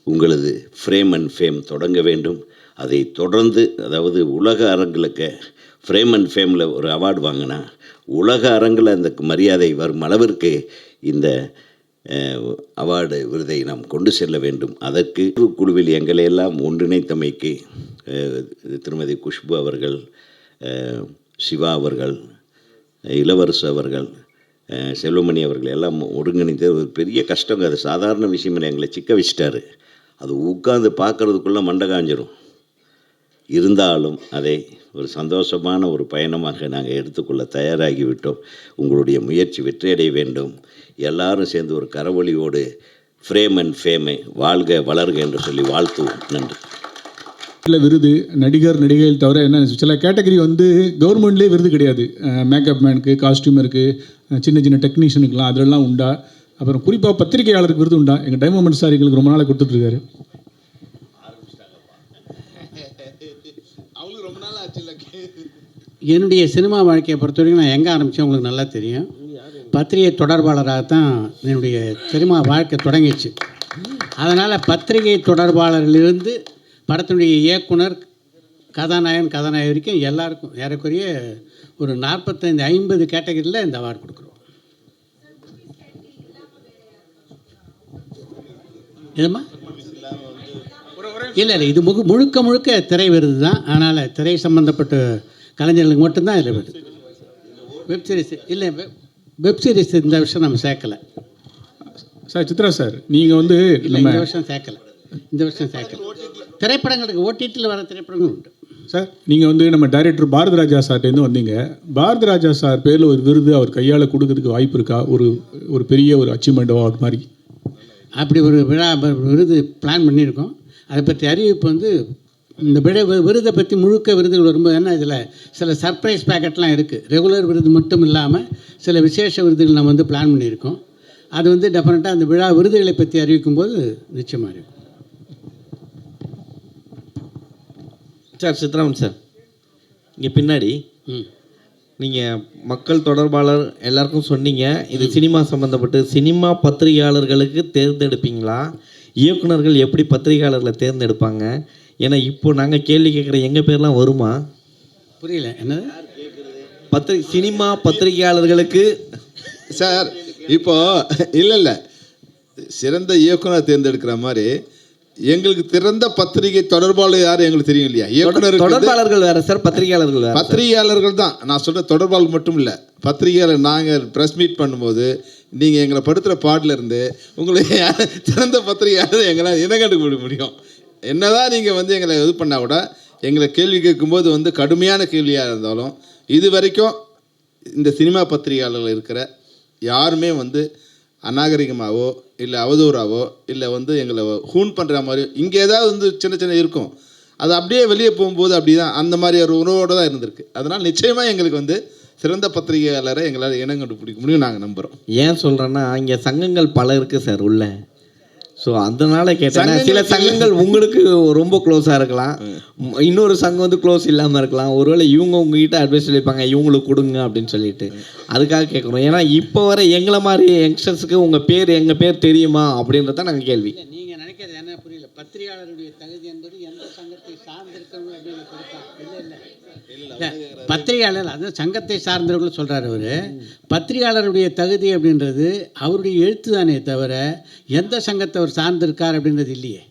உங்களது ஃப்ரேம் அண்ட் ஃபேம் தொடங்க வேண்டும். அதை தொடர்ந்து, அதாவது உலக அரங்குகளுக்கு ஃப்ரேம் அண்ட் ஃபேமில் ஒரு அவார்டு வாங்கினா உலக அரங்கில் அந்த மரியாதை வரும் அளவிற்கு இந்த அவார்டு விருதை நாம் கொண்டு செல்ல வேண்டும். அதற்கு குழுவில் எங்களை எல்லாம் ஒன்றிணைத்தமைக்கு திருமதி குஷ்பு அவர்கள், சிவா அவர்கள், இளவரசு அவர்கள், செல்வமணி அவர்கள் எல்லாம் ஒருங்கிணைந்து ஒரு பெரிய கஷ்டங்க. அது சாதாரண விஷயமில்லை. எங்களை சிக்க வச்சிட்டாரு. அது உட்காந்து பார்க்குறதுக்குள்ளே மண்டை காஞ்சிரும். இருந்தாலும் அதை ஒரு சந்தோஷமான ஒரு பயணமாக நாங்கள் எடுத்துக்கொள்ள தயாராகிவிட்டோம். உங்களுடைய முயற்சி வெற்றியடைய வேண்டும். எல்லாரும் சேர்ந்து ஒரு கரவொலியோடு ஃப்ரேம் அண்ட் ஃபேமை வாழ்க வளர்க என்று சொல்லி வாழ்த்துவோம். நன்றி. இல்லை, விருது நடிகைகள் தவிர என்ன சில கேட்டகரி வந்து கவர்மெண்ட்லேயே விருது கிடையாது. மேக்கப் மேனுக்கு, காஸ்டியூமருக்கு, சின்ன சின்ன டெக்னீஷியனுக்குலாம் அதெல்லாம் உண்டா? அப்புறம் குறிப்பாக பத்திரிகையாளருக்கு விருது உண்டா? எங்கள் டைமண்ட் சார் எங்களுக்கு ரொம்ப நாளாக கொடுத்துட்ருக்காரு. என்னுடைய சினிமா வாழ்க்கையை பொறுத்த வரைக்கும் நான் எங்கே ஆரம்பித்தேன் உங்களுக்கு நல்லா தெரியும். பத்திரிகை தொடர்பாளராகத்தான் என்னுடைய சினிமா வாழ்க்கை தொடங்கிச்சு. அதனால் பத்திரிகை தொடர்பாளரிலிருந்து படத்தினுடைய இயக்குனர், கதாநாயகன் வரைக்கும் எல்லாருக்கும் ஏறக்குறைய ஒரு 45-50 கேட்டகரியில் இந்த அவார்டு கொடுக்குறோம். எதுமா? இல்லை இது முழுக்க திரை விருது தான். அதனால் திரை சம்மந்தப்பட்ட கலைஞர்களுக்கு மட்டும்தான் இதில் வருது. வெப்சீரிஸ் இல்லை, வெப்சீரிஸ் இந்த வருஷம் நம்ம சேர்க்கலை சார். சித்ரா சார், நீங்கள் வந்து இந்த வருஷம் சேர்க்கலை. திரைப்படங்களுக்கு ஓடிடியில் வர திரைப்படங்கள் உண்டு சார். நீங்கள் வந்து நம்ம டைரக்டர் பாரதி ராஜா சார்ட்டேருந்து வந்தீங்க. பாரதி ராஜா சார் பேரில் ஒரு விருது அவர் கையால் கொடுக்கறதுக்கு வாய்ப்பு இருக்கா? ஒரு பெரிய ஒரு அச்சீவ்மெண்ட் அவார்டு மாதிரி அப்படி ஒரு விருது பிளான் பண்ணியிருக்கோம். அதை பற்றி அறிவிப்பு வந்து இந்த விருதை பற்றி முழுக்க விருதுகள் வரும்போது என்ன, இதில் சில சர்ப்ரைஸ் பேக்கெட்லாம் இருக்குது. ரெகுலர் விருது மட்டும் இல்லாமல் சில விசேஷ விருதுகள் நம்ம வந்து பிளான் பண்ணியிருக்கோம். அது வந்து டெஃபினட்டாக அந்த விருதுகளை பற்றி அறிவிக்கும்போது நிச்சயமாக இருக்கும். சார் சித்ராமன் சார், இங்கே பின்னாடி நீங்கள் மக்கள் தொடர்பாளர் எல்லாருக்கும் சொன்னீங்க. இது சினிமா சம்மந்தப்பட்டு சினிமா பத்திரிகையாளர்களுக்கு தேர்ந்தெடுப்பீங்களா? இயக்குனர்கள் எப்படி பத்திரிகையாளர்களை தேர்ந்தெடுப்பாங்க? ஏன்னா இப்போ நாங்கள் கேள்வி கேட்குற எங்கள் பேர்லாம் வருமா? புரியல என்னது? சினிமா பத்திரிகையாளர்களுக்கு சார் இப்போ இல்லை சிறந்த இயக்குனர் தேர்ந்தெடுக்கிற மாதிரி எங்களுக்கு திறந்த பத்திரிகை தொடர்பாளர் யாரும் எங்களுக்கு தெரியும் இல்லையா? இயக்குனர் தொடர்பாளர்கள் வேறு சார், பத்திரிகையாளர்கள் வேறு. பத்திரிகையாளர்கள் தான் நான் சொல்கிற தொடர்பாளர் மட்டும் இல்லை. பத்திரிகையாளர் நாங்கள் ப்ரெஸ் மீட் பண்ணும்போது நீங்கள் எங்களை படுத்துகிற பாட்டிலேருந்து உங்களுக்கு திறந்த பத்திரிகையாளர் எங்களால் இனம் கண்டுபிடிக்க முடியும். என்னதான் நீங்கள் வந்து எங்களை இது பண்ணால் கூட எங்களை கேள்வி கேட்கும்போது வந்து கடுமையான கேள்வியாக இருந்தாலும் இது வரைக்கும் இந்த சினிமா பத்திரிகையாளர்கள் இருக்கிற யாருமே வந்து அநாகரிகமாகவோ இல்லை அவதூறாவோ இல்லை வந்து எங்களை ஹூன் பண்ணுற மாதிரி இங்கே ஏதாவது வந்து சின்ன இருக்கும். அது அப்படியே வெளியே போகும்போது அப்படி தான் அந்த மாதிரி ஒரு உணவோடு தான் இருந்திருக்கு. அதனால் நிச்சயமாக எங்களுக்கு வந்து சிறந்த பத்திரிகையாளரை எங்களால் இனம் கண்டுபிடிக்க முடியும் நாங்கள் நம்புகிறோம். ஏன் சொல்கிறேன்னா இங்கே சங்கங்கள் பல இருக்குது சார் உள்ள. ஸோ அதனால் கேட்டேன். சில சங்கங்கள் உங்களுக்கு ரொம்ப க்ளோஸாக இருக்கலாம், இன்னொரு சங்கம் வந்து க்ளோஸ் இல்லாமல் இருக்கலாம். ஒருவேளை இவங்க உங்ககிட்ட அட்வைஸ் சொல்லியிருப்பாங்க இவங்களுக்கு கொடுங்க அப்படின்னு சொல்லிட்டு, அதுக்காக கேட்குறோம். ஏன்னா இப்போ வர எங்களை மாதிரி யங்ஸ்டர்ஸுக்கு எங்கள் பேர் தெரியுமா அப்படின்றத நாங்கள் கேள்வி. நீங்கள் நினைக்கிறது என்ன புரியல. பத்திரிகையாளருடைய தகுதி என்பது எந்த சங்கத்தை சார்ந்திருக்கணும் அப்படின்னு இல்லை பத்திரிகையாளர் அது சங்கத்தை சார்ந்தவர்கள் சொல்கிறார் அவர். பத்திரிகையாளருடைய தகுதி அப்படின்றது அவருடைய எழுத்து தானே தவிர எந்த சங்கத்தை அவர் சார்ந்திருக்கார் அப்படின்றது இல்லையே.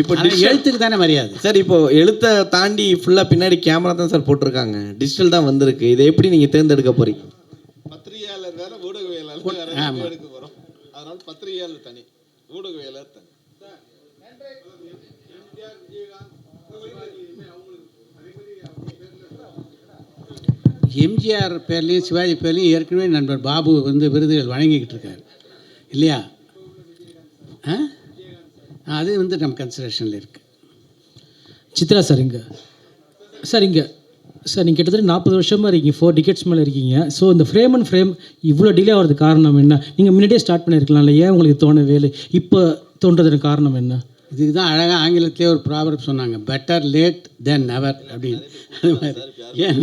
இப்போ எழுத்துக்கு தானே மரியாதை சார். இப்போ எழுத்தை தாண்டி ஃபுல்லாக பின்னாடி கேமரா தான் சார் போட்டிருக்காங்க, டிஜிட்டல் தான் வந்திருக்கு. இதை எப்படி நீங்கள் தேர்ந்தெடுக்க போகிறீங்க? பத்திரிகையாளர் வேறு ஊடகவியலாளர் வேறு எடுக்க போகிறோம். அதனால் பத்திரிகையாளர் தனி. எம்ஜிஆர் பேர்லேயும் சிவாஜி பேர்லேயும் ஏற்கனவே நண்பர் பாபு வந்து விருதுகள் வழங்கிக்கிட்டு இருக்காரு இல்லையா? அது வந்து நம்ம கன்சிடரேஷனில் இருக்குது. சித்ரா சார் இங்கே சார் நீங்கள் கிட்டத்தட்ட 40 வருஷமாக இருக்கீங்க, 4 டிக்கெட்ஸ் மேலே இருக்கீங்க. ஸோ இந்த ஃப்ரேம் அண்ட் ஃப்ரேம் இவ்வளோ டிலே ஆகிறதுக்கு காரணம் என்ன? நீங்கள் முன்னாடியே ஸ்டார்ட் பண்ணியிருக்கலாம்ல, ஏன் உங்களுக்கு தோணவே இல்லை? இப்போ தோன்றதுக்கு காரணம் என்ன? இதுக்கு தான் அழகாக ஆங்கிலத்திலே ஒரு ப்ராவர்ப் சொன்னாங்க, பெட்டர் லேட் தென் நெவர் அப்படின்னு. அது மாதிரி ஏன்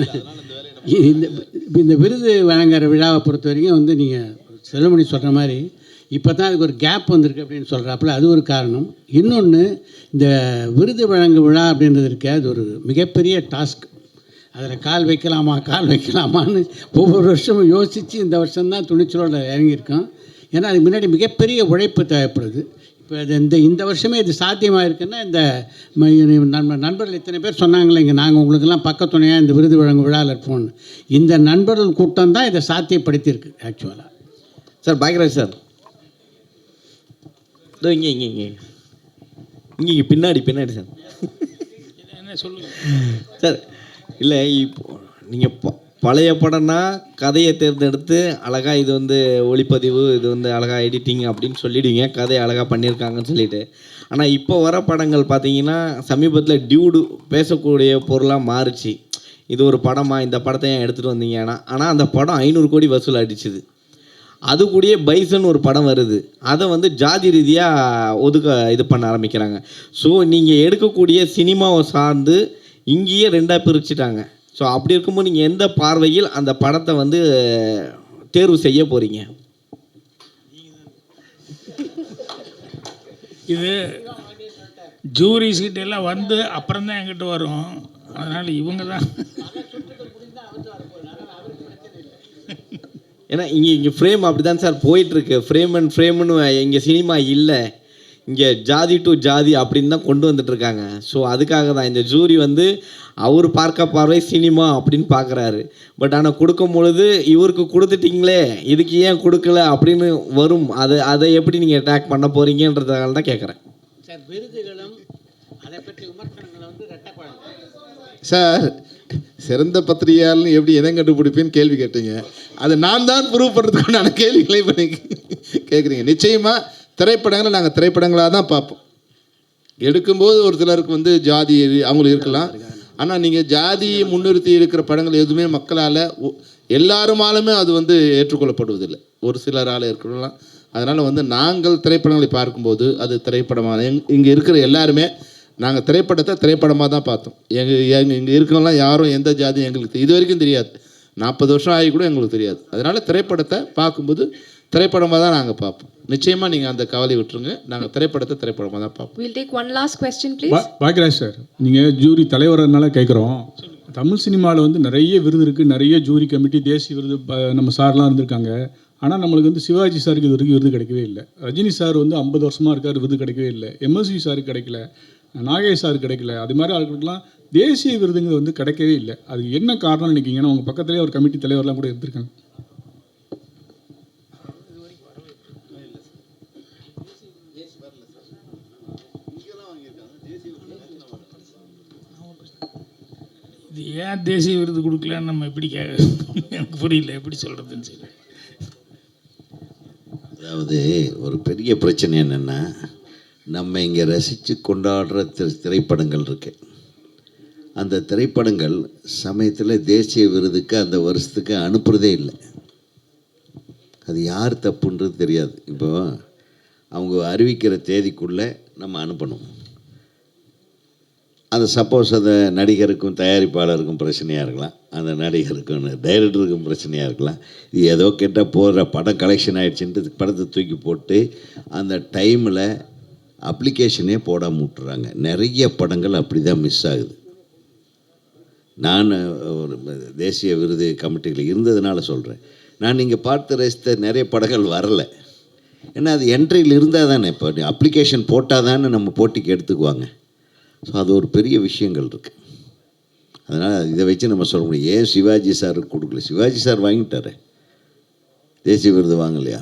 இந்த விருது வழங்குற விழாவை பொறுத்த வரைக்கும் வந்து நீங்கள் செல்வமணி சொல்கிற மாதிரி இப்போ தான் அதுக்கு ஒரு கேப் வந்திருக்கு அப்படின்னு சொல்கிறாப்புல, அது ஒரு காரணம். இன்னொன்று, இந்த விருது வழங்கு விழா அப்படின்றது இருக்க, அது ஒரு மிகப்பெரிய டாஸ்க். அதில் கால் வைக்கலாமான்னு ஒவ்வொரு வருஷமும் யோசித்து இந்த வருஷம்தான் துணிச்சலோடு இறங்கியிருக்கோம். ஏன்னா அதுக்கு முன்னாடி மிகப்பெரிய உழைப்பு தேவைப்படுது. இப்போ அது இந்த வருஷமே இது சாத்தியமாக இருக்குன்னா, இந்த நண்பர்கள் இத்தனை பேர் சொன்னாங்களே, இங்கே நாங்கள் உங்களுக்கெல்லாம் பக்கத்துணையாக இந்த விருது வழங்கும் விழாவில் இருப்போம்னு, இந்த நண்பர்கள் கூட்டம் தான் இதை சாத்தியப்படுத்தியிருக்கு ஆக்சுவலாக. சார் பாக்யராஜ் சார், இதோ இங்கே பின்னாடி சார். என்ன சொல்லுங்க சார், இல்லை இப்போ நீங்கள் பழைய படம்னா கதையை தேர்ந்தெடுத்து அழகாக இது வந்து ஒளிப்பதிவு, இது வந்து அழகாக எடிட்டிங் அப்படின்னு சொல்லிடுவீங்க, கதையை அழகாக பண்ணியிருக்காங்கன்னு சொல்லிட்டு. ஆனால் இப்போ வர படங்கள் பார்த்தீங்கன்னா சமீபத்தில் டியூடு பேசக்கூடிய பொருளாக மாறிச்சு. இது ஒரு படமா, இந்த படத்தை ஏன் எடுத்துகிட்டு வந்தீங்கன்னா, ஆனால் அந்த படம் 500 கோடி வசூல் அடிச்சுது. அது கூடயே பைசன் ஒரு படம் வருது, அதை வந்து ஜாதி ரீதியாக இது பண்ண ஆரம்பிக்கிறாங்க. ஸோ நீங்கள் எடுக்கக்கூடிய சினிமாவை சார்ந்து இங்கேயே 2ஆக பிரிச்சுட்டாங்க. ஸோ அப்படி இருக்கும்போது நீங்கள் எந்த பார்வையில் அந்த படத்தை வந்து தேர்வு செய்ய போகிறீங்க? இது ஜூரிஸ்கிட்ட எல்லாம் வந்து அப்புறம் தான் என்கிட்ட வரும். அதனால் இவங்க தான் ஏன்னா இங்கே ஃப்ரேம் அப்படி தான் சார் போயிட்டுருக்கு. ஃப்ரேம் அண்ட் ஃப்ரேம்னு இங்கே சினிமா இல்லை, இங்கே ஜாதி டு ஜாதி அப்படின்னு தான் கொண்டு வந்துட்டுருக்காங்க. ஸோ அதுக்காக தான் இந்த ஜூரி வந்து அவர் பார்க்க பார்வை சினிமா அப்படின்னு பார்க்குறாரு. பட் ஆனால் கொடுக்கும் பொழுது இவருக்கு கொடுத்துட்டிங்களே, இதுக்கு ஏன் கொடுக்கல அப்படின்னு வரும். அதை எப்படி நீங்கள் அட்டாக் பண்ண போகிறீங்கன்றதால தான் கேட்குறேன் சார். விருதுகளும் அதை பற்றி விமர்சனங்களை வந்து ரெட்டப்பழம் சார், சிறந்த பத்திரிகையாளர்னு எப்படி எதை கண்டுபிடிப்பேன்னு கேள்வி கேட்டீங்க. அது நான் தான் ப்ரூவ் பண்ணுறதுக்கான கேள்விகளை இப்போ நீங்கள் கேட்குறீங்க. நிச்சயமாக திரைப்படங்களை நாங்கள் திரைப்படங்களாக தான் பார்ப்போம். எடுக்கும்போது ஒரு சிலருக்கு வந்து ஜாதி அவங்களுக்கு இருக்கலாம். ஆனால் நீங்கள் ஜாதியை முன்னிறுத்தி இருக்கிற படங்கள் எதுவுமே மக்களால் எல்லாருமாலுமே அது வந்து ஏற்றுக்கொள்ளப்படுவதில்லை, ஒரு சிலரால் இருக்கலாம். அதனால் வந்து நாங்கள் திரைப்படங்களை பார்க்கும்போது அது திரைப்படமாக இங்கே இருக்கிற எல்லாருமே நாங்கள் திரைப்படத்தை திரைப்படமாக தான் பார்த்தோம். இங்கே இருக்கிறவங்களாம் யாரும் எந்த ஜாதியும் எங்களுக்கு இது வரைக்கும் தெரியாது. 40 வருஷம் ஆகி கூட எங்களுக்கு தெரியாது. அதனால் திரைப்படத்தை பார்க்கும்போது திரைப்படமாக தான் நாங்கள் பார்ப்போம். நிச்சயமாக நீங்கள் அந்த கவலை விட்டுருங்க, நாங்கள் திரைப்படத்தை திரைப்படமாக தான் பார்ப்போம். We'll take one last question, please. Bhagyaraj sir, நீங்கள் ஜூரி தலைவர்னால கேட்குறோம். தமிழ் சினிமாவில் வந்து நிறைய விருது இருக்குது, நிறைய ஜூரி கமிட்டி, தேசிய விருது நம்ம சார்லாம் இருந்திருக்காங்க. ஆனால் நம்மளுக்கு வந்து சிவாஜி சாருக்கு இது வரைக்கும் விருது கிடைக்கவே இல்லை. ரஜினி சார் வந்து 50 வருஷமாக இருக்கார், விருது கிடைக்கவே இல்லை. எம்எஸ்வி சாருக்கு கிடைக்கல, நாகேஷ் சாருக்கு கிடைக்கல. அது மாதிரி ஆளுக்கெல்லாம் தேசிய விருதுங்கிறது வந்து கிடைக்கவே இல்லை. அது என்ன காரணம்னு நினைக்கிங்கன்னா, உங்கள் பக்கத்துலேயே ஒரு கமிட்டி தலைவர்லாம் கூட இருந்திருக்காங்க. இது ஏன் தேசிய விருது கொடுக்கலன்னு நம்ம எப்படி எனக்கு புரியல, எப்படி சொல்கிறதுன்னு சொல்லி. அதாவது ஒரு பெரிய பிரச்சனை என்னென்னா, நம்ம இங்கே ரசித்து கொண்டாடுற திரைப்படங்கள் இருக்கு. அந்த திரைப்படங்கள் சமயத்தில் தேசிய விருதுக்கு அந்த வருஷத்துக்கு அனுப்புகிறதே இல்லை. அது யார் தப்புன்றது தெரியாது. இப்போ அவங்க அறிவிக்கிற தேதிக்குள்ளே நம்ம அனுப்பணும். அது சப்போஸ் அந்த நடிகருக்கும் தயாரிப்பாளருக்கும் பிரச்சனையாக இருக்கலாம், அந்த நடிகருக்கும் டைரக்டருக்கும் பிரச்சனையாக இருக்கலாம். இது ஏதோ கேட்டால் போடுற படம் கலெக்ஷன் ஆகிடுச்சின்ட்டு படத்தை தூக்கி போட்டு அந்த டைமில் அப்ளிகேஷனே போடாமல் விட்டுறாங்க. நிறைய படங்கள் அப்படி தான் மிஸ் ஆகுது. நான் ஒரு தேசிய விருது கமிட்டியில் இருந்ததுனால சொல்கிறேன். நான் நீங்கள் பார்த்து ரசித்த நிறைய படங்கள் வரலை. ஏன்னா அது என்ட்ரியில் இருந்தால் தானே, இப்போ அப்ளிகேஷன் போட்டால் தானே நம்ம போட்டிக்கு எடுத்துக்குவாங்க. ஸோ அது ஒரு பெரிய விஷயங்கள் இருக்குது. அதனால் இதை வச்சு நம்ம சொல்ல முடியும். ஏன் சிவாஜி சாருக்கு கொடுக்கல? சிவாஜி சார் வாங்கிட்டாரு, தேசிய விருது வாங்கலையா?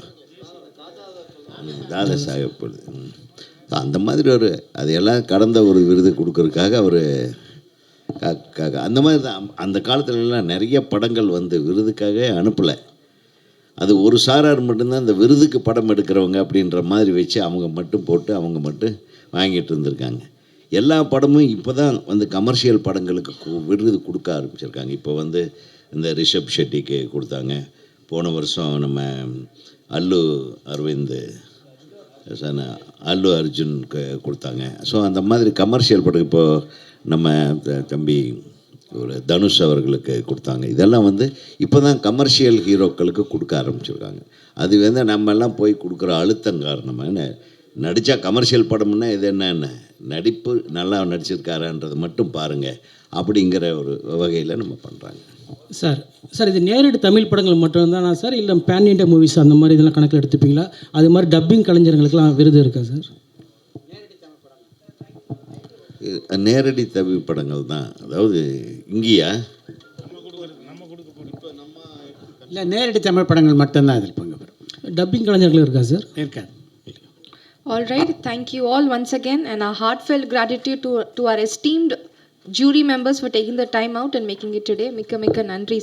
தாதா சாஹேப் விருது. அந்த மாதிரி ஒரு அதையெல்லாம் கடந்த ஒரு விருது கொடுக்கறதுக்காக அவர் அந்த மாதிரி தான் அந்த காலத்துலலாம் நிறைய படங்கள் வந்து விருதுக்காக அனுப்பலை. அது ஒரு சாரார் மட்டும்தான் இந்த விருதுக்கு படம் எடுக்கிறவங்க அப்படின்ற மாதிரி வச்சு அவங்க மட்டும் போட்டு அவங்க மட்டும் வாங்கிட்டு இருந்திருக்காங்க. எல்லா படமும் இப்போ தான் வந்து கமர்ஷியல் படங்களுக்கு விருது கொடுக்க ஆரம்பிச்சிருக்காங்க. இப்போ வந்து இந்த ரிஷப் ஷெட்டிக்கு கொடுத்தாங்க. போன வருஷம் நம்ம அல்லு அர்ஜுனுக்கு கொடுத்தாங்க. ஸோ அந்த மாதிரி கமர்ஷியல் படம் இப்போது நம்ம தம்பி ஒரு தனுஷ் அவர்களுக்கு கொடுத்தாங்க. இதெல்லாம் வந்து இப்போ தான் கமர்ஷியல் ஹீரோக்களுக்கு கொடுக்க ஆரம்பிச்சிருக்காங்க. அது வந்து நம்மெல்லாம் போய் கொடுக்குற அழுத்தம் காரணமாக நடித்தா கமர்ஷியல் படம்னா இது என்ன நடிப்பு நல்லா நடிச்சிருக்காருன்றது மட்டும் பாருங்கள் அப்படிங்கிற ஒரு வகையில் நம்ம பண்ணுறாங்க. சார் இது நேரடி தமிழ் படங்கள் மட்டும்தானா சார், இல்லை பேன் இண்டியா மூவிஸ் அந்த மாதிரி இதெல்லாம் கணக்கில் எடுத்துப்பீங்களா? அது மாதிரி டப்பிங் கலைஞர்களுக்கெல்லாம் விருது இருக்கா சார்? நேரடி தமிழ் படங்கள் தான். அதாவது இங்கேயா இல்லை நேரடி தமிழ் படங்கள் மட்டும்தான் இதில் பங்கு பெறும். டப்பிங் கலைஞர்கள் இருக்கா சார்? இருக்காது. All right, thank you all once again, and our heartfelt gratitude to our esteemed jury members for taking the time out and making it today. Mikka nandri.